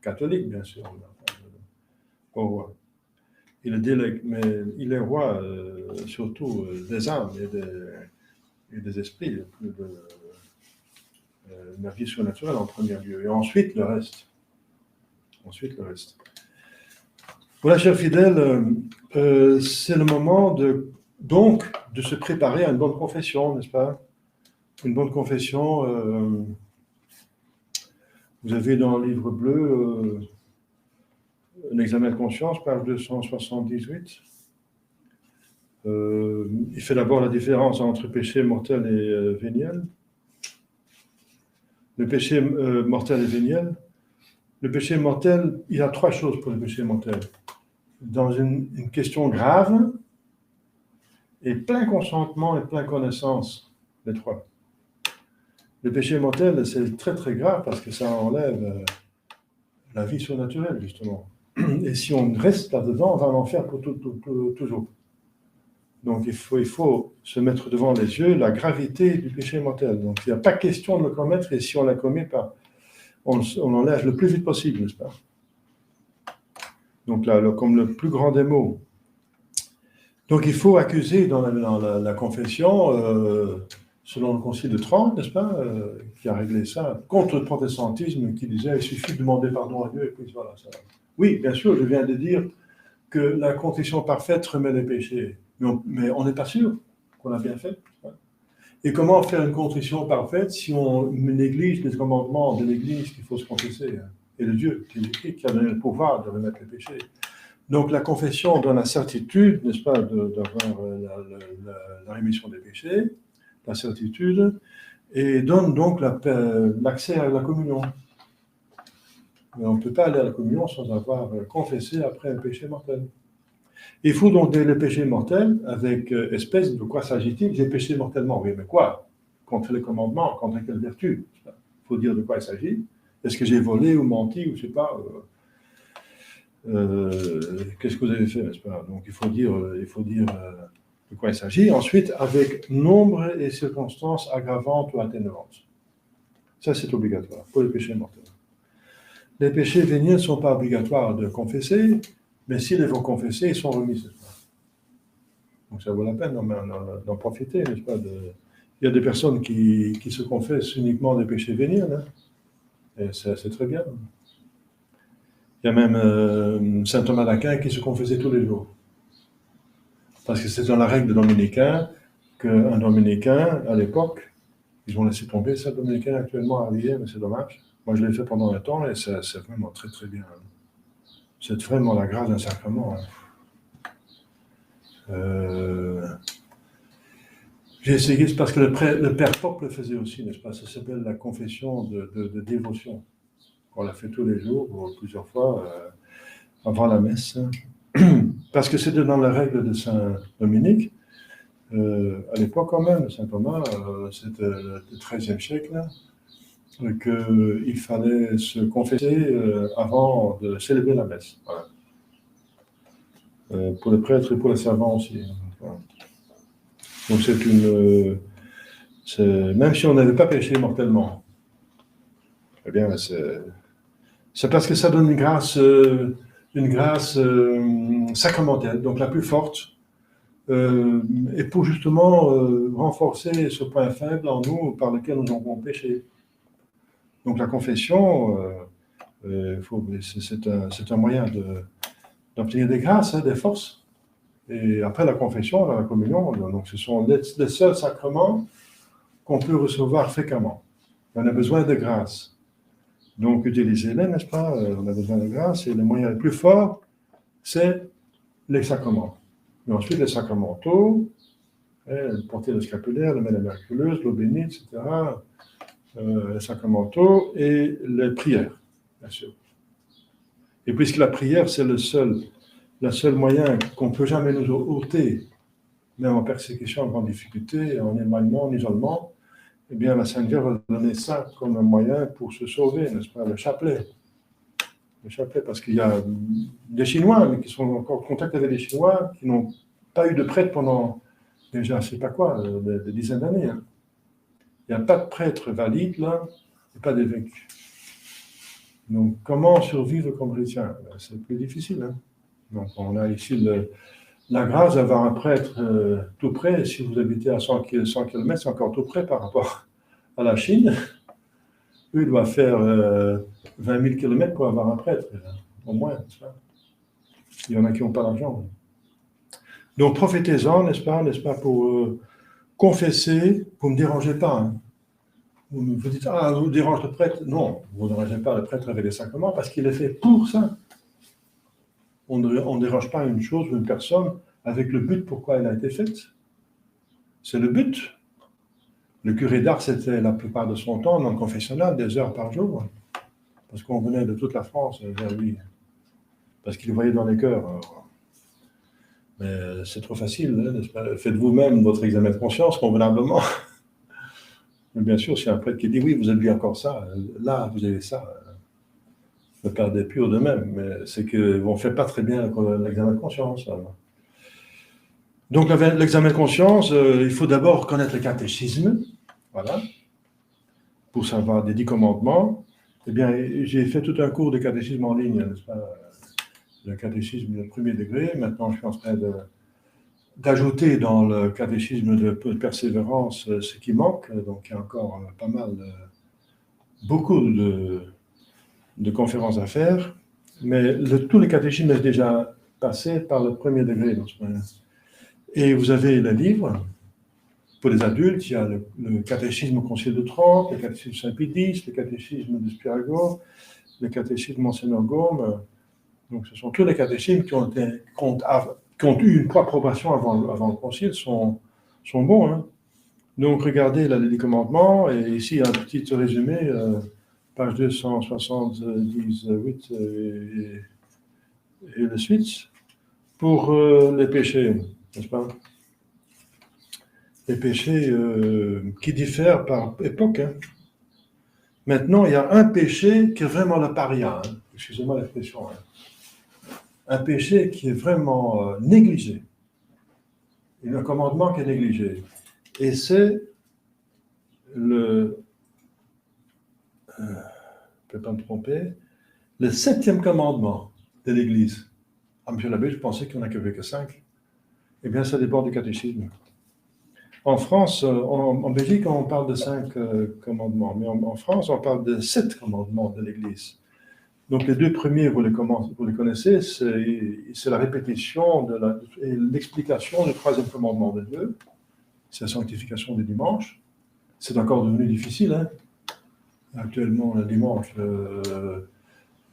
Catholique, bien sûr. Au roi. Il le délègue, mais il est roi surtout des âmes et des esprits, de la vie surnaturelle en premier lieu, et ensuite le reste. Voilà, chers fidèles, c'est le moment de se préparer à une bonne confession, n'est-ce pas? une bonne confession, vous avez dans le livre bleu un examen de conscience, page 278. Il fait d'abord la différence entre péché mortel et véniel. Le péché mortel et véniel. Le péché mortel, il y a 3 choses pour le péché mortel. Dans une question grave, et plein consentement et plein connaissance, les 3. Le péché mortel, c'est très très grave parce que ça enlève la vie surnaturelle, justement. Et si on reste là-dedans, on va en enfer pour toujours. Donc il faut se mettre devant les yeux la gravité du péché mortel. Donc il n'y a pas question de le commettre, et si on ne la commet pas, on l'enlève le plus vite possible, n'est-ce pas? Donc là, comme le plus grand des mots. Donc il faut accuser dans la confession, selon le Concile de Trente, n'est-ce pas, qui a réglé ça, contre le protestantisme qui disait il suffit de demander pardon à Dieu et puis voilà. Ça. Oui, bien sûr, je viens de dire que la confession parfaite remet les péchés, mais on n'est pas sûr qu'on a bien fait. Et comment faire une contrition parfaite si on néglige les commandements de l'Église qu'il faut se confesser, et de Dieu qui a donné le pouvoir de remettre les péchés. Donc la confession donne la certitude, n'est-ce pas, d'avoir la rémission des péchés, la certitude, et donne donc l'accès à la communion. Mais on ne peut pas aller à la communion sans avoir confessé après un péché mortel. Il faut donc les péchés mortels avec espèce de quoi s'agit-il? J'ai péché mortellement, oui, mais quoi? Contre les commandements, contre quelle vertu? Il faut dire de quoi il s'agit. Est-ce que j'ai volé ou menti, ou je ne sais pas qu'est-ce que vous avez fait, n'est-ce pas? Donc il faut dire de quoi il s'agit. Ensuite, avec nombre et circonstances aggravantes ou atténuantes. Ça, c'est obligatoire pour les péchés mortels. Les péchés véniels ne sont pas obligatoires de confesser, mais s'ils les vont confesser, ils sont remis, n'est-ce pas? Donc ça vaut la peine d'en profiter, n'est-ce pas? Il y a des personnes qui se confessent uniquement des péchés véniels, hein, et c'est très bien. Il y a même saint Thomas d'Aquin qui se confessait tous les jours. Parce que c'est dans la règle dominicaine qu'un dominicain, à l'époque, ils ont laissé tomber ça, dominicain actuellement arrivé, mais c'est dommage. Moi, je l'ai fait pendant un temps et c'est vraiment très très bien. C'est vraiment la grâce d'un sacrement. J'ai essayé, c'est parce que le Père Pope le faisait aussi, n'est-ce pas? Ça s'appelle la confession de dévotion. On l'a fait tous les jours, ou plusieurs fois, avant la messe. Parce que c'était dans la règle de Saint Dominique. À l'époque, quand même, Saint Thomas, c'était le XIIIe siècle, qu'il fallait se confesser avant de célébrer la messe. Voilà. Pour les prêtres et pour les servants aussi. Voilà. Donc même si on n'avait pas péché mortellement, eh bien, c'est parce que ça donne une grâce sacramentelle, donc la plus forte, et pour justement renforcer ce point faible en nous par lequel nous avons péché. Donc la confession, c'est un moyen d'obtenir des grâces, des forces. Et après la confession, la communion, donc ce sont les seuls sacrements qu'on peut recevoir fréquemment. On a besoin de grâce. Donc utilisez-les, n'est-ce pas? On a besoin de grâce, et le moyen le plus fort, c'est les sacrements. Et ensuite les sacramentaux, porter le scapulaire, le mêler miraculeuse, l'eau bénite, etc., les sacramentaux et les prières, bien sûr. Et puisque la prière, c'est le seul moyen qu'on ne peut jamais nous ôter, même en persécution, en difficulté, en éloignement, en isolement, eh bien la Sainte Vierge va donner ça comme un moyen pour se sauver, n'est-ce pas? Le chapelet. Le chapelet, parce qu'il y a des Chinois, mais qui sont encore en contact avec des Chinois, qui n'ont pas eu de prêtre pendant déjà, je ne sais pas quoi, des dizaines d'années. Hein. Il n'y a pas de prêtre valide, là, et pas d'évêque. Donc, comment survivre comme chrétien? C'est plus difficile. Hein. Donc, on a ici la grâce d'avoir un prêtre tout près. Et si vous habitez à 100 km, c'est encore tout près par rapport à la Chine. Eux, ils doivent faire 20 000 km pour avoir un prêtre, au moins. Il y en a qui n'ont pas l'argent. Donc, profitez-en, n'est-ce pas, pour confesser. Vous ne me dérangez pas. Hein. vous dites, ah, vous dérange le prêtre. Non, vous ne dérangez pas le prêtre avec les sacrements parce qu'il est fait pour ça. On ne dérange pas une chose ou une personne avec le but pourquoi elle a été faite. C'est le but. Le curé d'Ars était la plupart de son temps dans le confessionnal, des heures par jour, parce qu'on venait de toute la France vers lui, parce qu'il voyait dans les cœurs. Mais c'est trop facile, hein, n'est-ce pas? Faites vous-même votre examen de conscience convenablement. Mais bien sûr, si un prêtre qui dit oui, vous avez vu encore ça, là, vous avez ça, ne perdez plus de même, mais c'est qu'on ne fait pas très bien l'examen de conscience. Alors. Donc, l'examen de conscience, il faut d'abord connaître le catéchisme, voilà, pour savoir des 10 commandements. Eh bien, j'ai fait tout un cours de catéchisme en ligne, n'est-ce pas? Le catéchisme de premier degré. Maintenant, je suis en train d'ajouter dans le catéchisme de persévérance ce qui manque. Donc, il y a encore pas mal, beaucoup de conférences à faire. Mais tout le catéchisme est déjà passé par le premier degré. Et vous avez le livre. Pour les adultes, il y a le catéchisme au Concile de Trente, le catéchisme de Saint-Pie X, le catéchisme de Spirago, le catéchisme de Monseigneur Gaume. Donc, ce sont tous les catéchismes qui ont eu une approbation avant le concile, sont bons. Hein. Donc, regardez les commandements, et ici, un petit résumé, page 278 et le suite, pour les péchés, n'est-ce pas? Les péchés qui diffèrent par époque. Hein. Maintenant, il y a un péché qui est vraiment le paria, hein. Excusez-moi l'expression. Hein. Un péché qui est vraiment négligé. Il y a un commandement qui est négligé. Et c'est le... je ne peux pas me tromper. Le 7e commandement de l'Église. Ah, monsieur l'abbé, je pensais qu'il n'y en avait que 5. Eh bien, ça dépend du catéchisme. En France, en Belgique, on parle de 5 commandements. Mais en France, on parle de 7 commandements de l'Église. Donc, les 2 premiers, vous les connaissez, c'est la répétition et l'explication du 3e commandement de Dieu. C'est la sanctification du dimanche. C'est encore devenu difficile. Hein. Actuellement, le dimanche,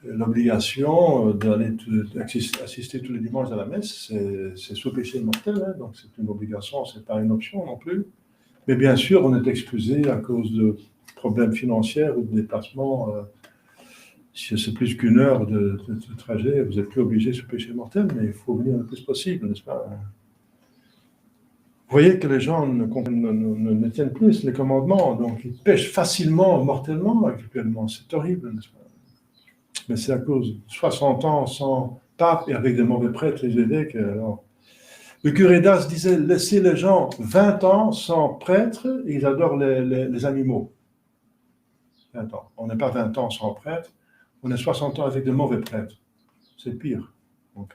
l'obligation d'aller assister tous les dimanches à la messe, c'est sous péché mortel. Hein. Donc, c'est une obligation, ce n'est pas une option non plus. Mais bien sûr, on est excusé à cause de problèmes financiers ou de déplacements. Si c'est plus qu'une heure de trajet, vous n'êtes plus obligé sous péché mortel, mais il faut venir le plus possible, n'est-ce pas? Vous voyez que les gens ne tiennent plus les commandements, donc ils pêchent facilement, mortellement actuellement. C'est horrible, n'est-ce pas? Mais c'est à cause de 60 ans sans pape et avec des mauvais prêtres, les évêques. Alors. Le curé d'Ars disait, laissez les gens 20 ans sans prêtre, et ils adorent les animaux. 20 ans. On n'est pas 20 ans sans prêtre, on est 60 ans avec de mauvais prêtres. C'est pire. Donc,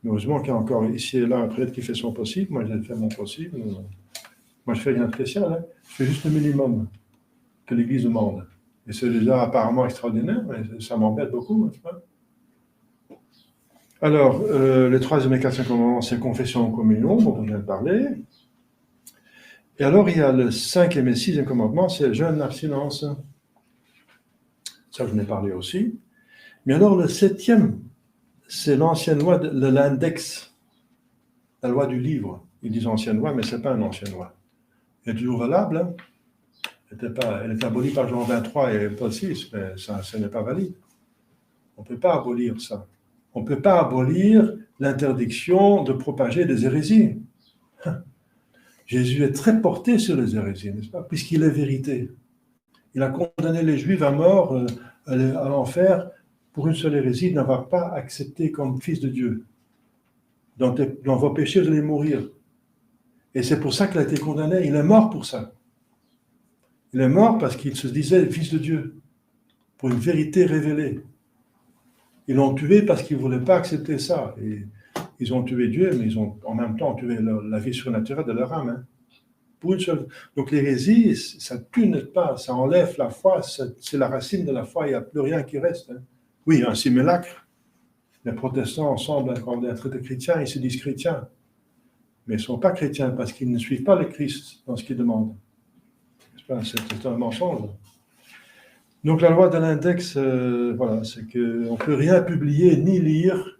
heureusement qu'il y a encore ici et là un prêtre qui fait son possible. Moi, j'ai fait mon possible. Moi, je fais rien de spécial. Hein. Je fais juste le minimum que l'Église demande. Et c'est déjà apparemment extraordinaire, mais ça m'embête beaucoup. N'est-ce pas? Alors, le 3e et 4e commandement, c'est confession et communion, dont on vient de parler. Et alors, il y a le 5e et 6e commandement, c'est jeûne, abstinence. Ça, je n'ai parlé aussi. Mais alors, le 7e, c'est l'ancienne loi de l'index, la loi du livre. Ils disent ancienne loi, mais ce n'est pas une ancienne loi. Elle est toujours valable. Hein. Elle est abolie par Jean 23 et Paul 6, mais ça n'est pas valide. On ne peut pas abolir ça. On ne peut pas abolir l'interdiction de propager des hérésies. Jésus est très porté sur les hérésies, n'est-ce pas? Puisqu'il est vérité. Il a condamné les Juifs à mort, à l'enfer, pour une seule hérésie, il n'avoir pas accepté comme fils de Dieu. Dans vos péchés, vous allez mourir. Et c'est pour ça qu'il a été condamné. Il est mort pour ça. Il est mort parce qu'il se disait fils de Dieu, pour une vérité révélée. Ils l'ont tué parce qu'ils ne voulaient pas accepter ça. Et ils ont tué Dieu, mais ils ont en même temps tué la vie surnaturelle de leur âme. Hein. Pour une seule... Donc l'hérésie, ça tue pas, ça enlève la foi, c'est la racine de la foi, il n'y a plus rien qui reste. Hein. Oui, un simulacre. Les protestants semblent être des chrétiens, ils se disent chrétiens. Mais ils ne sont pas chrétiens parce qu'ils ne suivent pas le Christ dans ce qu'ils demandent. Enfin, c'est un mensonge. Donc la loi de l'index, voilà, c'est qu'on ne peut rien publier ni lire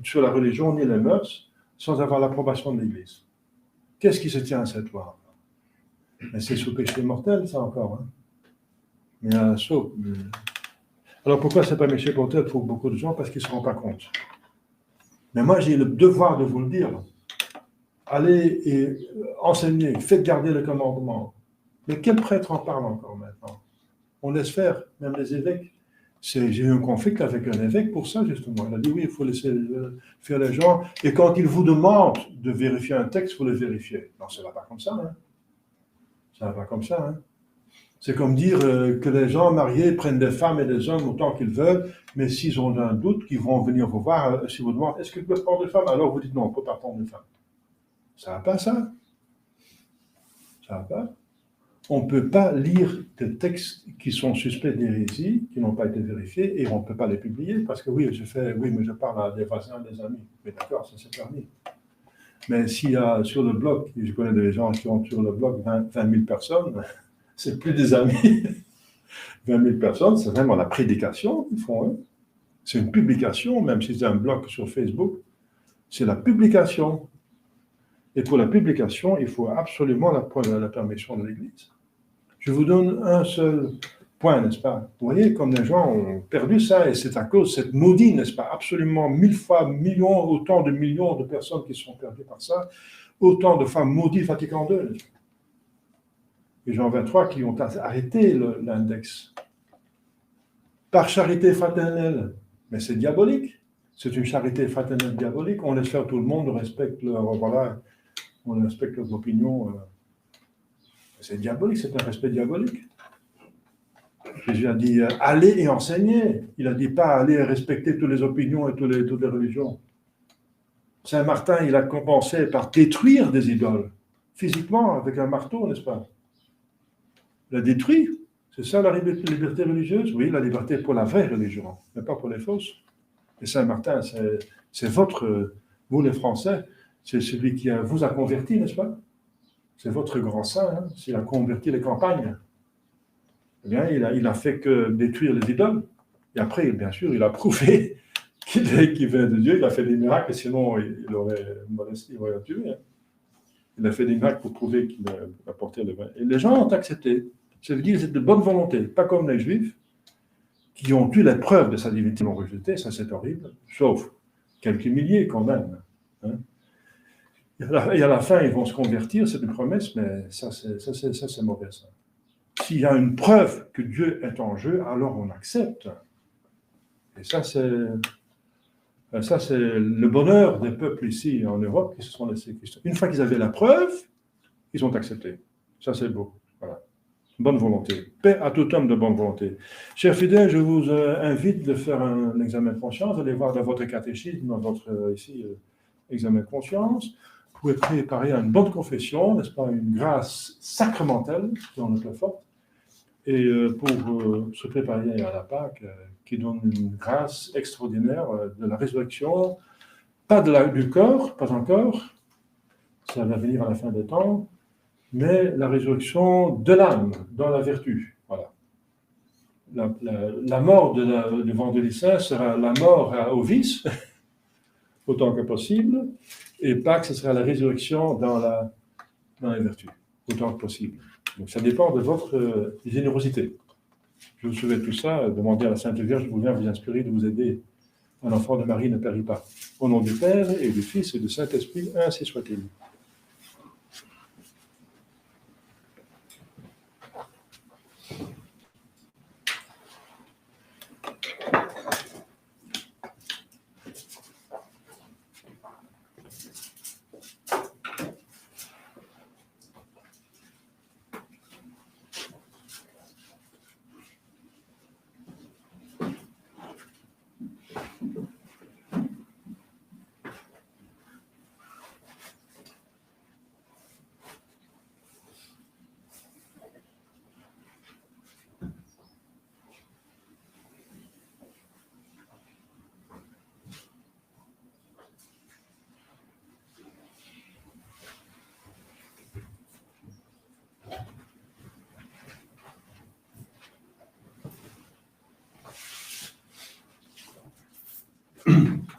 sur la religion ni les mœurs sans avoir l'approbation de l'Église. Qu'est-ce qui se tient à cette loi? Mais c'est sous péché mortel, ça encore. Hein. Mais alors pourquoi c'est pas péché mortel pour beaucoup de gens? Parce qu'ils ne se rendent pas compte. Mais moi, j'ai le devoir de vous le dire. Allez et enseignez, faites garder le commandement. Mais quel prêtre en parle encore maintenant? On laisse faire, même les évêques. J'ai eu un conflit avec un évêque pour ça, justement. Il a dit oui, il faut laisser faire les gens. Et quand ils vous demandent de vérifier un texte, il faut le vérifier. Non, ça ne va pas comme ça. Hein. Ça ne va pas comme ça. Hein. C'est comme dire que les gens mariés prennent des femmes et des hommes autant qu'ils veulent, mais s'ils ont un doute, qu'ils vont venir vous voir, si vous demandez est-ce que je peux prendre une femme, alors vous dites non, on ne peut pas prendre une femme. Ça ne va pas, ça. Ça ne va pas. On ne peut pas lire des textes qui sont suspects d'hérésie, qui n'ont pas été vérifiés, et on ne peut pas les publier, parce que oui, mais je parle à des voisins, des amis. Mais d'accord, ça c'est permis. Mais s'il y a sur le blog, je connais des gens qui ont sur le blog 20 000 personnes, c'est plus des amis. 20 000 personnes, c'est vraiment la prédication qu'ils font. Hein. C'est une publication, même si c'est un blog sur Facebook, c'est la publication. Et pour la publication, il faut absolument la permission de l'Église. Je vous donne un seul point, n'est-ce pas? Vous voyez, comme les gens ont perdu ça, et c'est à cause de cette maudite, n'est-ce pas? Absolument 1000 fois, millions, autant de millions de personnes qui sont perdues par ça, autant de femmes maudites Vatican II. Et Jean 23 qui ont arrêté l'index. Par charité fraternelle. Mais c'est diabolique. C'est une charité fraternelle diabolique. On laisse faire tout le monde, on respecte on respecte leurs opinions. C'est diabolique, c'est un respect diabolique. Jésus a dit allez et enseignez. Il n'a dit pas allez et respecter toutes les opinions et toutes les religions. Saint Martin, il a commencé par détruire des idoles, physiquement, avec un marteau, n'est-ce pas? Il a détruit. C'est ça la liberté religieuse? Oui, la liberté pour la vraie religion, mais pas pour les fausses. Et Saint Martin, c'est vous les Français, c'est celui qui vous a converti, n'est-ce pas? C'est votre grand saint, hein, s'il a converti les campagnes. Eh bien, il a fait que détruire les idoles. Et après, bien sûr, il a prouvé qu'il venait de Dieu. Il a fait des miracles, sinon il aurait tué. Hein. Il a fait des miracles pour prouver qu'il apportait le vin. Et les gens ont accepté. Ça veut dire que c'est de bonne volonté, pas comme les Juifs, qui ont eu la preuve de sa divinité, l'ont rejeté, ça c'est horrible, sauf quelques milliers quand même. Hein. Et à la fin, ils vont se convertir, c'est une promesse, mais ça c'est mauvais. Ça. S'il y a une preuve que Dieu est en jeu, alors on accepte. Et ça c'est le bonheur des peuples ici en Europe qui se sont laissés Christ. Une fois qu'ils avaient la preuve, ils ont accepté. Ça c'est beau. Voilà. Bonne volonté. Paix à tout homme de bonne volonté. Chers fidèles, je vous invite de faire un examen de conscience, d'aller voir dans votre catéchisme, dans votre examen de conscience. Vous pouvez préparer une bonne confession, n'est-ce pas, une grâce sacramentelle, qui en est très forte, et pour se préparer à la Pâque, qui donne une grâce extraordinaire de la résurrection, pas du corps, pas encore, ça va venir à la fin des temps, mais la résurrection de l'âme, dans la vertu. Voilà. La mort du vendredi saint sera la mort au vice, autant que possible, et Pâques, ce sera la résurrection dans la vertu, autant que possible. Donc ça dépend de votre générosité. Je vous souhaite tout ça, demandez à la Sainte Vierge de vous inspirer, de vous aider. Un enfant de Marie ne périt pas. Au nom du Père et du Fils et du Saint-Esprit, ainsi soit-il.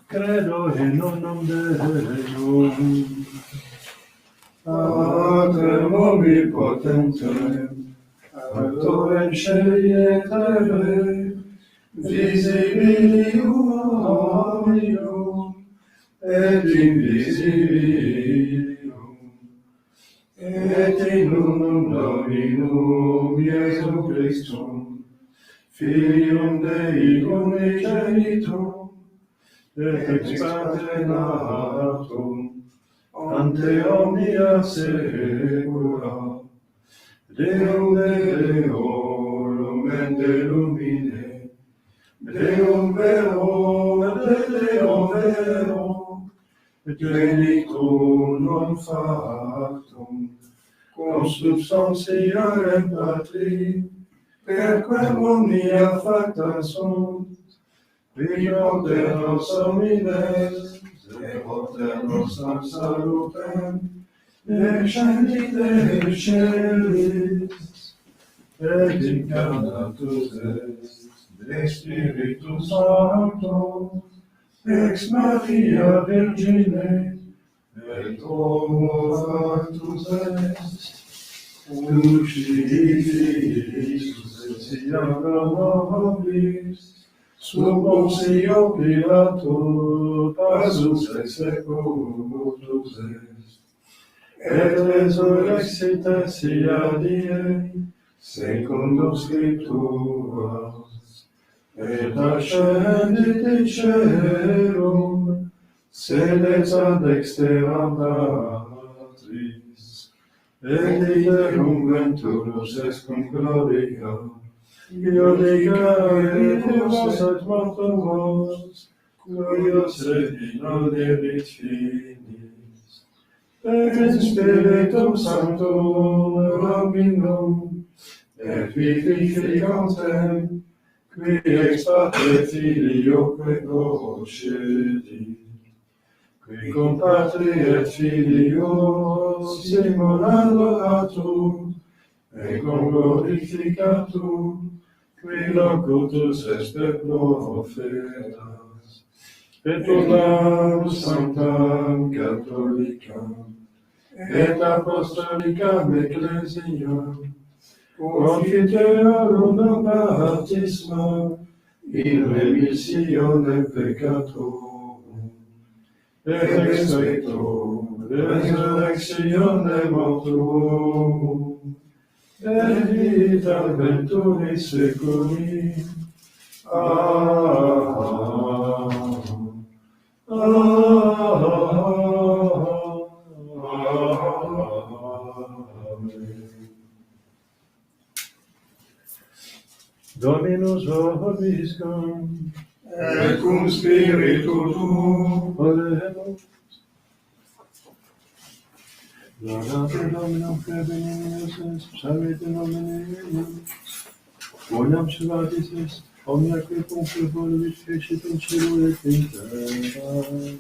credo in un nome di Gesù. Patrem omnipotentem, autorem sceli et terrae, visibilium omnium, et invisibilium, et in unum Dominum Iesum Christum, Filium Dei unigenitum, et ex parte natum, ante omnia saecula, Deum de Deorum et de lumine, Deum verum et de Deum verum, et venictum non factum, consubstantialem Patri, perquem omnia facta sunt, viroter nos homines, devoter nostram salutem, descendite excellis, et incarnatus est de Spiritus Sancto, ex Maria Virgine, et homo factus est, Crucifixus et siam pro nobis, sub Pontio Pilato, passus ex seculus est, et resurrexita sia die, secundum Scripturas, et ascendit in caelum, sedet ad exteram Patris, et iterum venturus est cum gloria, Iudicavimus et mortuos, cuius et inauderit finis, et in Spiritum Sanctum Dominum, et vivificantem, qui ex Patre Filioque procedit, qui cum Patri et Filio simulando atur, et cum glorificatur, qui locutus est per profetas, et unam sanctam catholicam, et apostolicam ecclesiam, confiteorum baptisma, in remissione peccatorum, et expecto resurrectione mortuorum, et vita venturis seculi. Amen. Dominus vobiscum, Et cum spiritu tuum, oremus. Laudate Dominum per benignus est, salvete nomine Eius. Bonam salvatis est, omnia qui cum voluit fecit in cielo et in terra.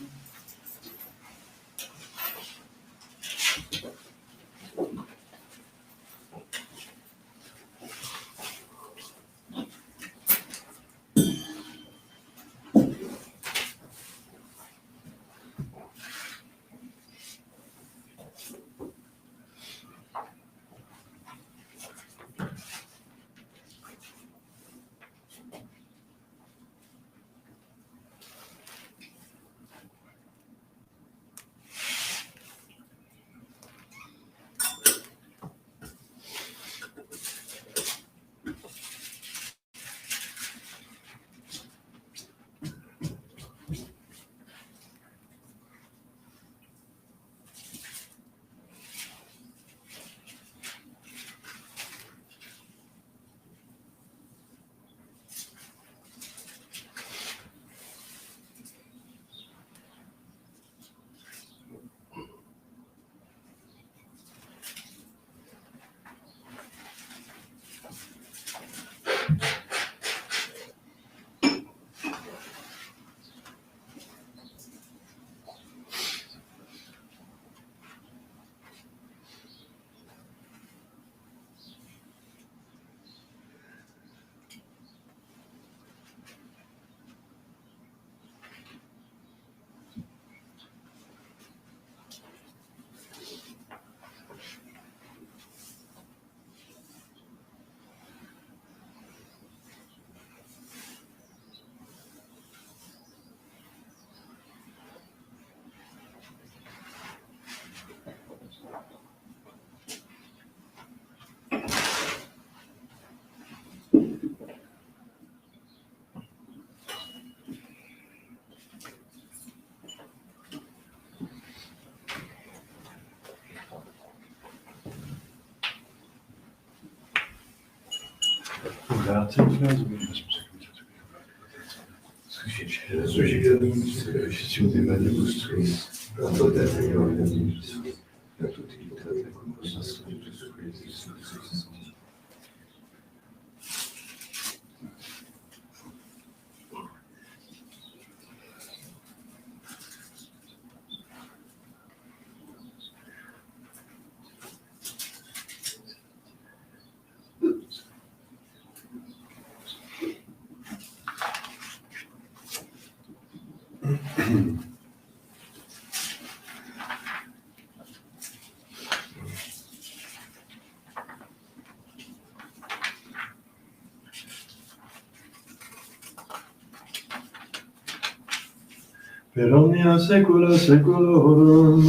Per omnia saecula saeculorum.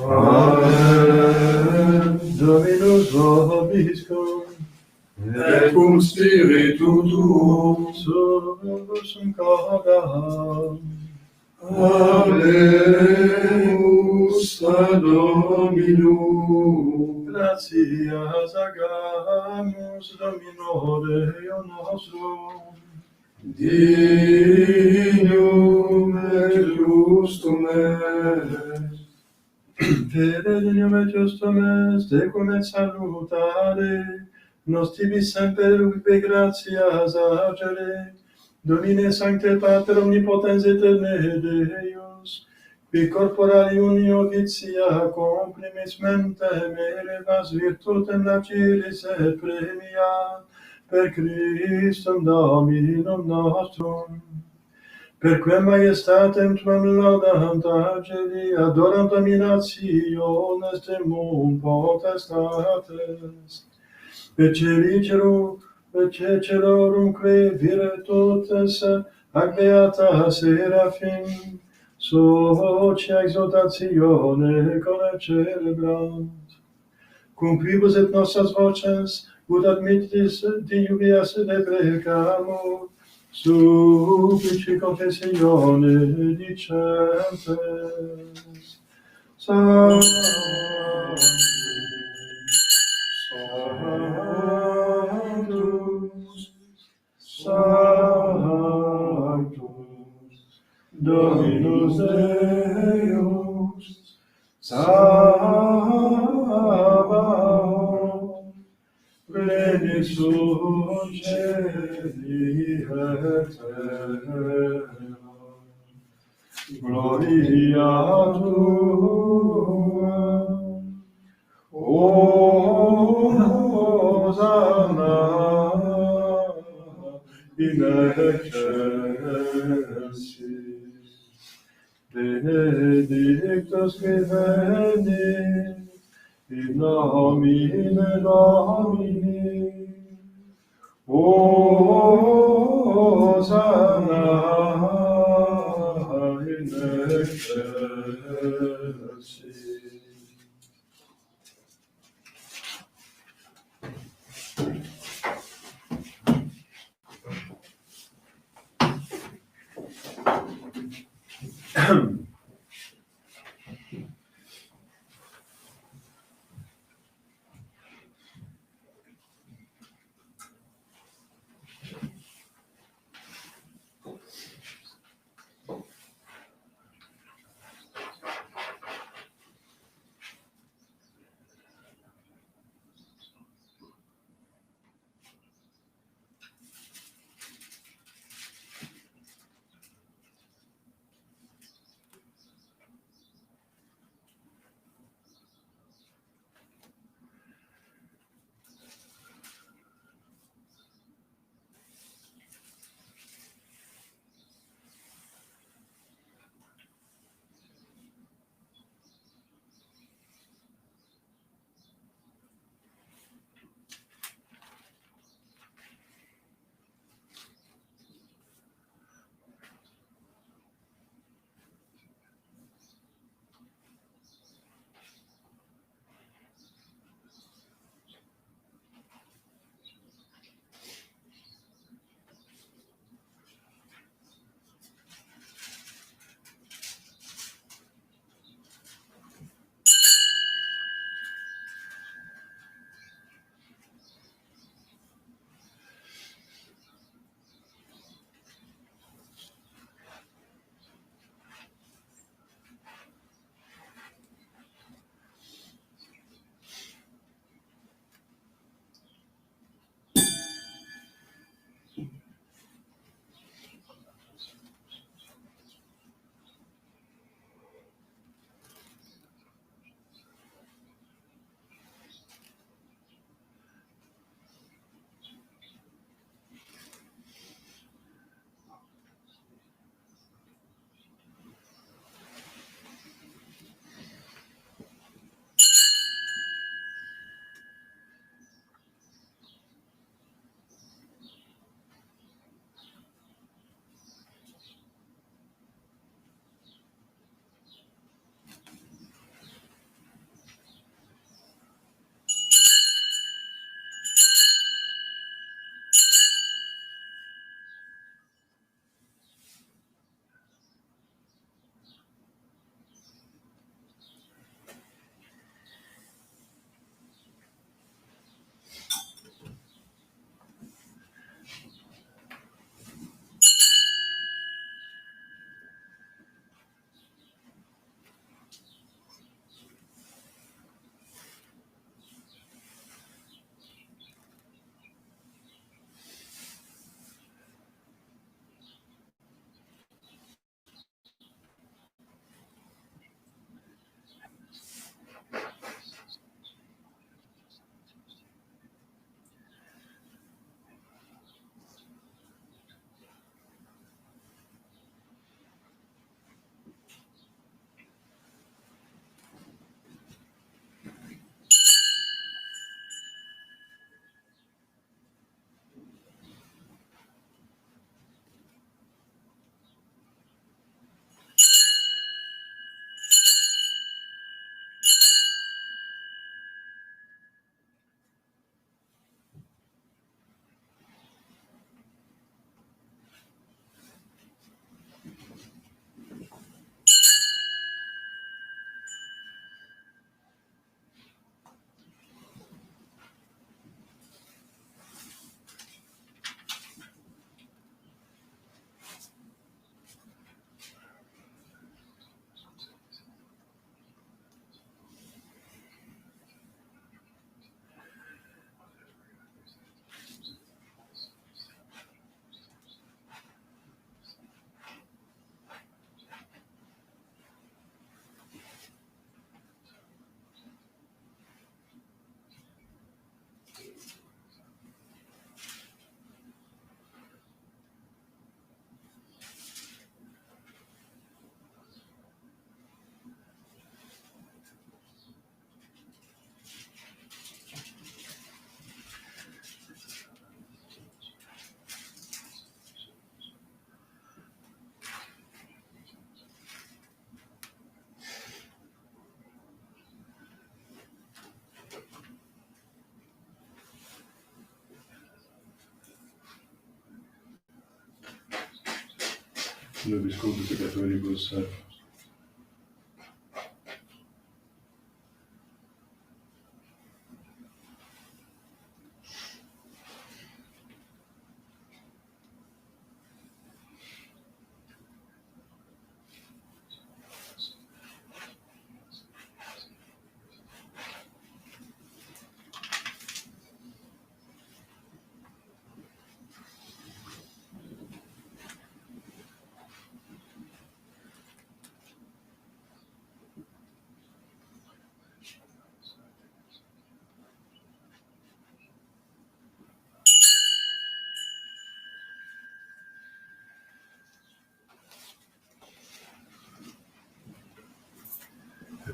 Amen. Dominus vobiscum. Et cum spiritu tuo. Sursum corda. Habemus ad Dominum. Gratias agamus Domino Deo nostrum. Dignum et justum est. Fede dignum et justum est, tecum et salutare, nos tibi semper ubi gratias agere, Domine Sancte Pater omnipotens eterne Deus, qui corporali unio vitia comprimis mentem elevas virtutem lacilis et premia, per Christum Dominum nostrum. Perquem majestatem tuam laudant angeli, adorant dominationes demum potestates, et celorumque virtutes ac beata seraphim, socia exaltatione celebrant. Cum quibus et nostras voces, ut admittis diubias deprecamur, supplici confessione dicentes. Sanctus, Sanctus, Dominus Deus, Sabaoth, Plenis sunt celi et terra, gloria tua, Hosanna in excelsis, benedictus qui venit in nomine Domini, Hosanna in excelsis. nobis cultus et catoribus.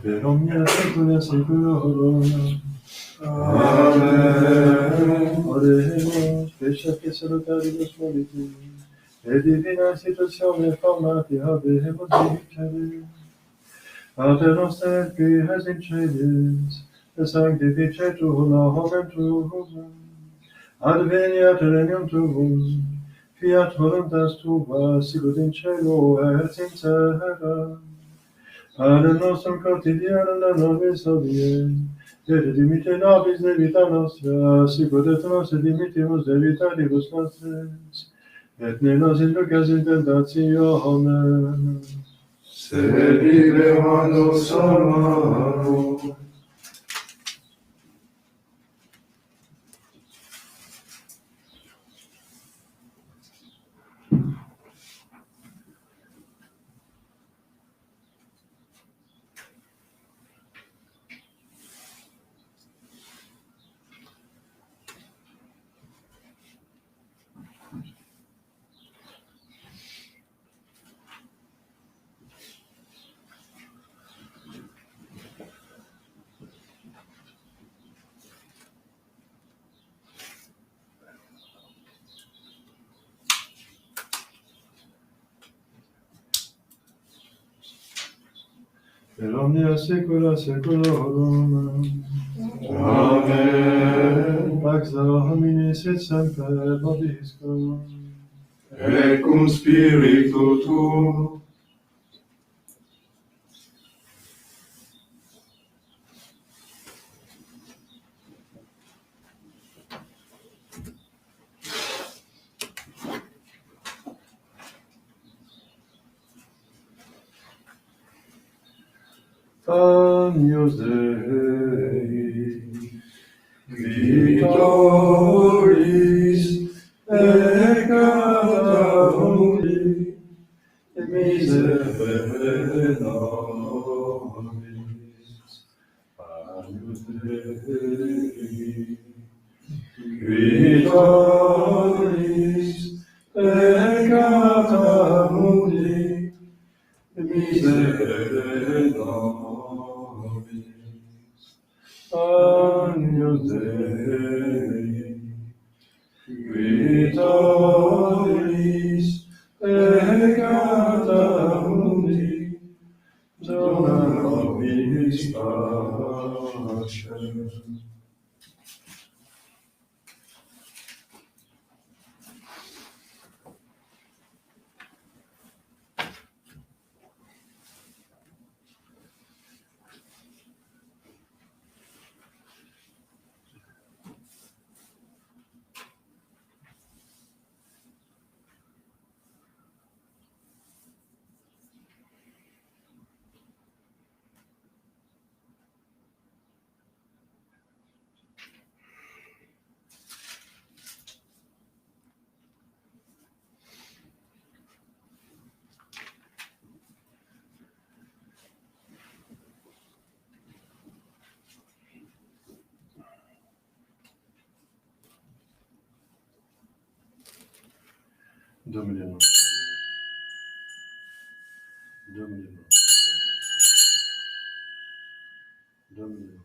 Per omnia saecula saeculorum. Amen. Oremus, pesce salutaribus moliti, et divina institutione formati habemus dicere. Pater noster, qui es in celis, sanctificetur nomen tuum, adveniat regnum tuum, fiat voluntas tua, sicut in cielo et in terra. Pane nostrum quotidianum da nobis hodie, et dimitte nobis debita nostra, sicut et nos dimittimus debitaribus nostris, et ne nos inducas in tentationem, Sed libera-nos a malo. per omnia saecula saeculorum. Amen. Pax Domini sit semper vobiscum. Et cum spiritu tuo. Agnus Dei, Victoris peccata mundi, miserere nobis. Agnus Dei, Victoris peccata mundi, miserere nobis. Agnus Dei, Victoris peccata mundi, dona nobis pacem. Domine nostrum. Domine nostrum. Domine nostrum.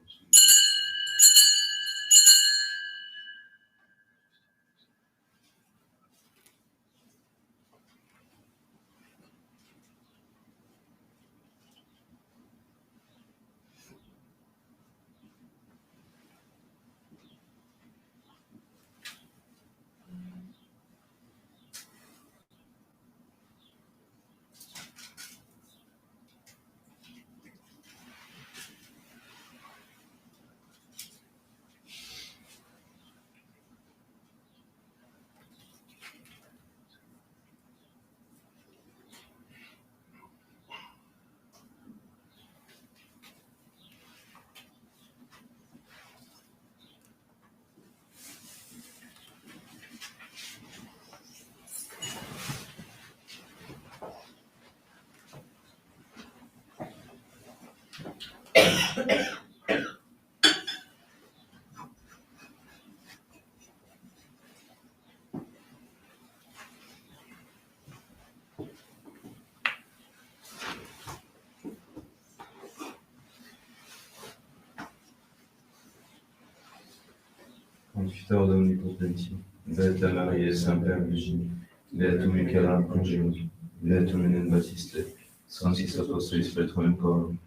Confiteur d'omnipotentie, Beata Maria Semper Virgine, Beatum Michael Arcangelo, Beatum Enen Baptiste, Sanctis Apostolis Petrum Corum,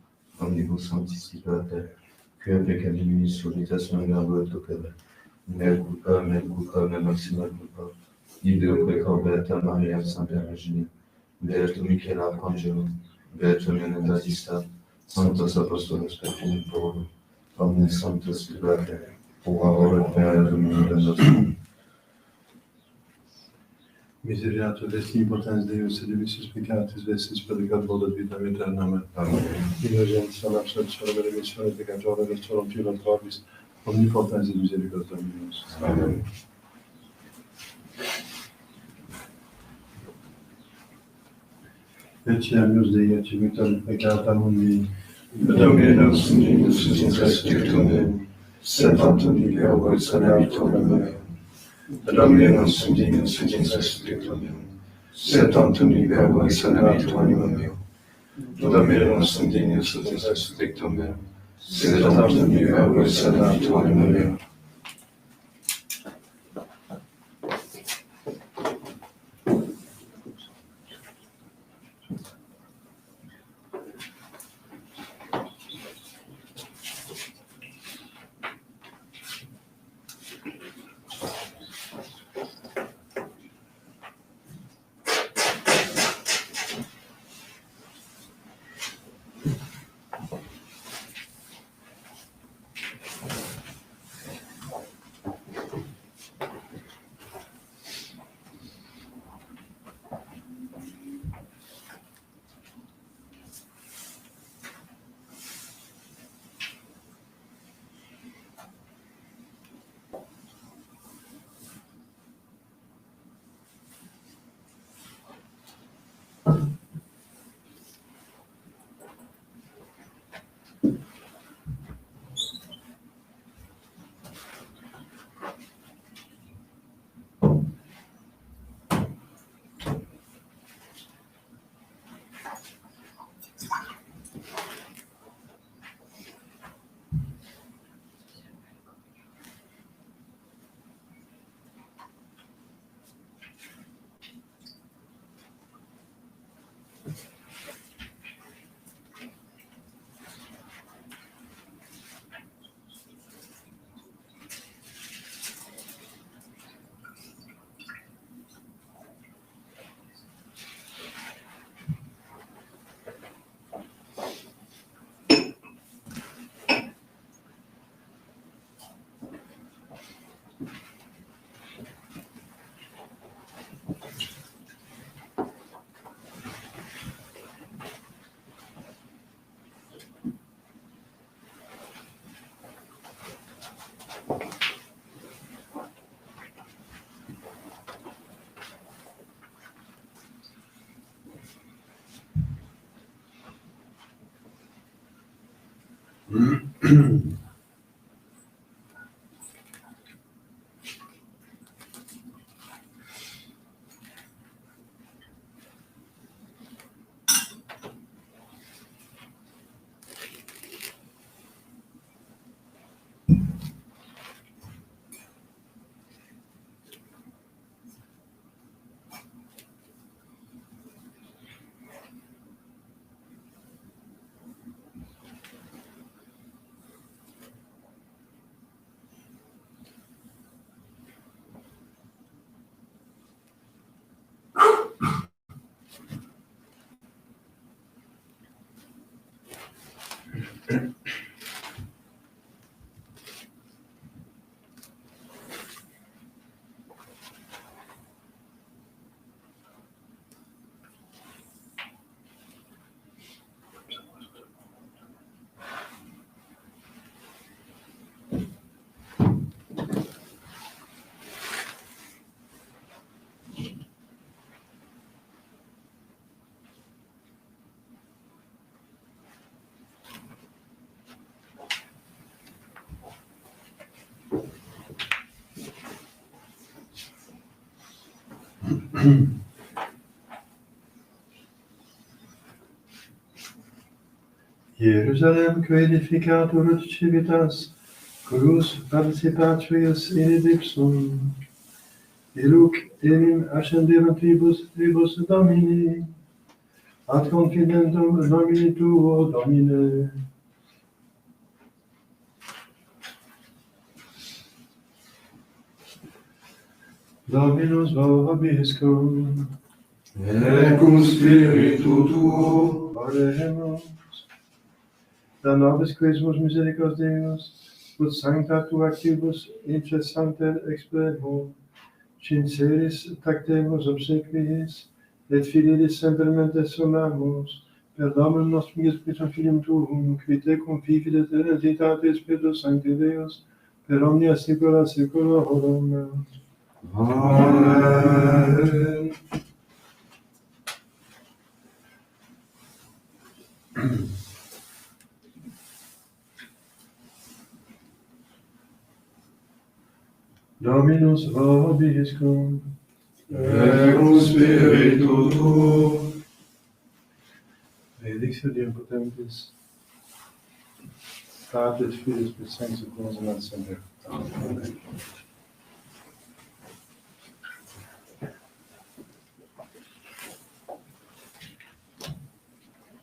Omnibus Sanctis Pater, Quia peccabilis solitas non verbo et opere, mea culpa, mea maxima culpa, Ideo pecco Beata Maria Semper Virgine, Beatum Michael Arcangelo, Beatum Enen Baptiste, Sanctos Apostolis Petrum Corum, Omnes Sanctos Pater, pour avoir le Père et Domine de notre vie. Miseriatur Desti potens Deus et divisus peccatis vestis predicat volet vitam aeternam. Amen. Indulgentia l'absorption et remission peccatorum restaurum Tui vobis, omnipotens et misericordiae Dominus. Amen. Etiamus Dei et civita peccata mundi, Dominus Dominus in restitutum, sed tantum libera vox salvavitum mea. Dominus Dominus in restitutum, sed tantum libera vox salvavitum anima mea. Dominus Dominus in restitutum, sed tantum libera vox salvavitum anima mea. Jerusalem coedificatur ut civitas, curus participatrius in ipsum, iluc enim ascenderunt tribus Domini, ad confidentum nomini tuo, Domine. Dominus vobiscum, et cum spiritu tuo, oremus. Da nobis quesumus misericors Deus, ut sancta tu actibus incessanter expemo, sinceris tactemus obsequiis, et fidelis sempermente sonamus, per Dominum nostrum Iesus Christum Filium Tuum, qui te confidet in entitate Spiritus Sancti Deus, per omnia saecula saeculorum. Amen. Dominus vobiscum, Et cum spiritu tuo, benedictio Deum potentis, Patris, Filius, et Sanctus Sanctus. Amen.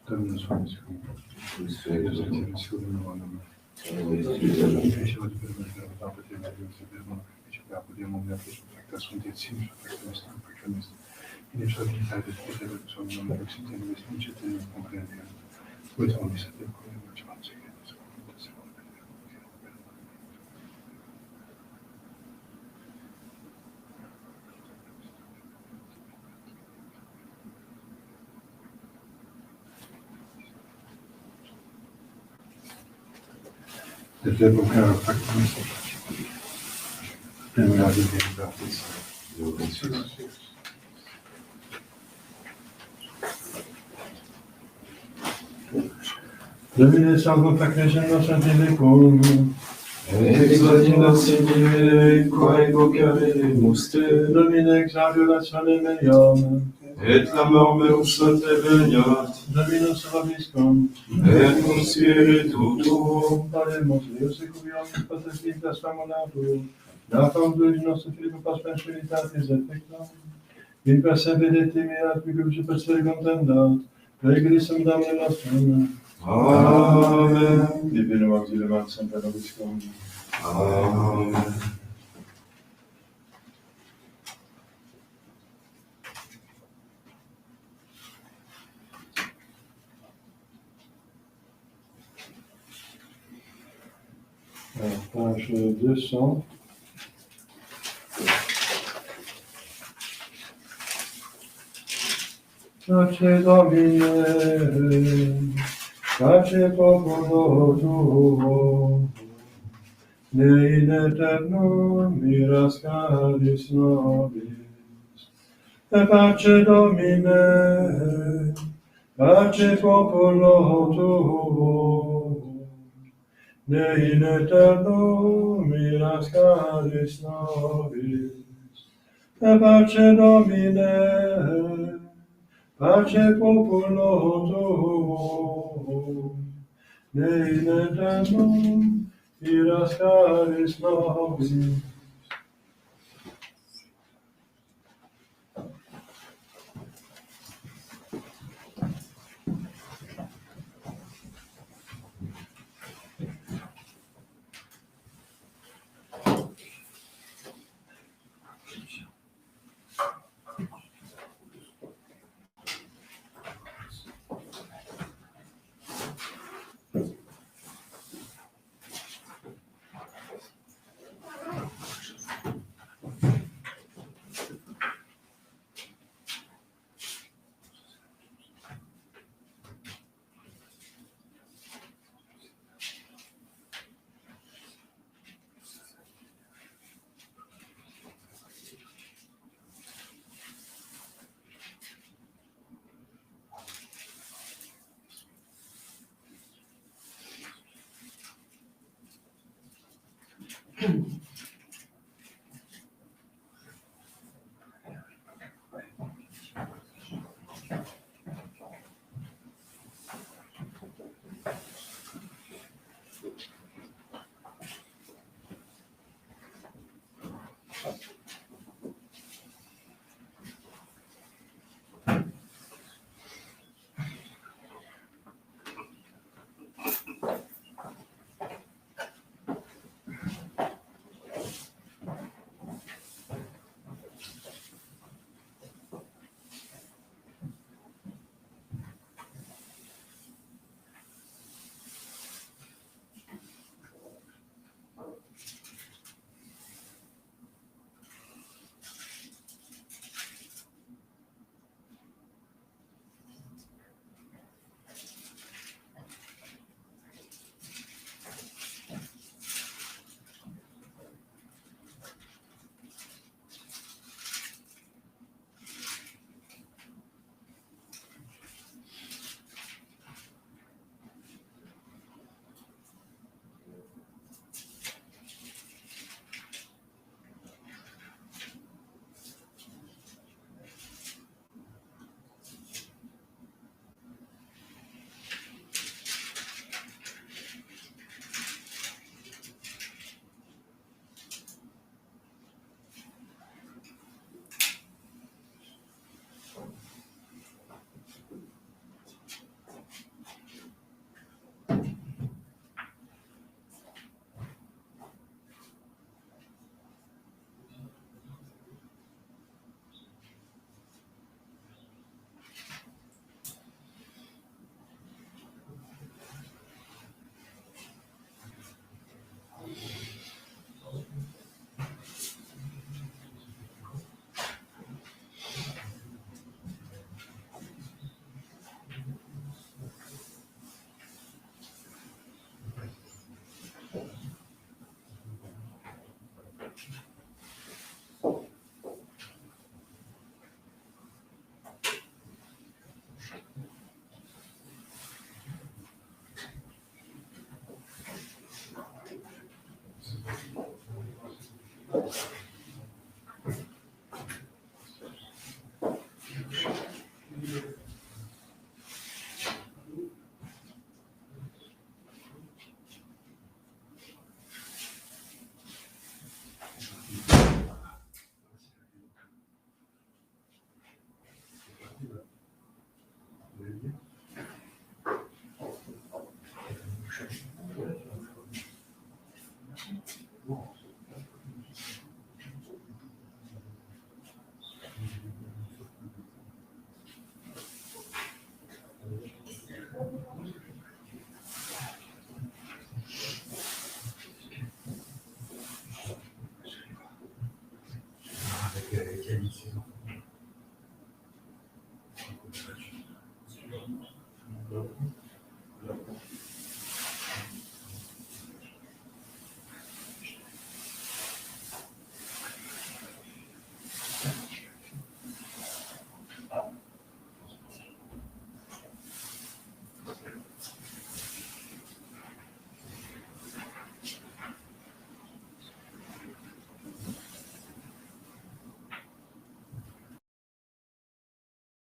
Dominus vobiscum. The devil chiropractor. And we are thinking about this. Domine salvo facnesium nostrum telecum, et exaudina simile, quae vocaremus te, Domine exaudulationem meium, et la mort meus adveniat, Dominus vobiscum, et cum spiritu tuo, Paremus Deus seculium, Patris Vitae Famulatur, da conduis nostrum Filippum pas pensionitatis effectum, in per semper de timiat, micubici per sere contendat, pregrisum Domine nostrum. Amen. Divino auxilium Sancta Nobiscum. Amen. Page 200. Pace Domine, pace populo tuo, ne in aeternum miras calis nobis. E pace Domine, pace populo tuo, ne in aeternum miras calis nobis. E pace Domine, pace populo tuo, ne in aeternum miras calis nobis.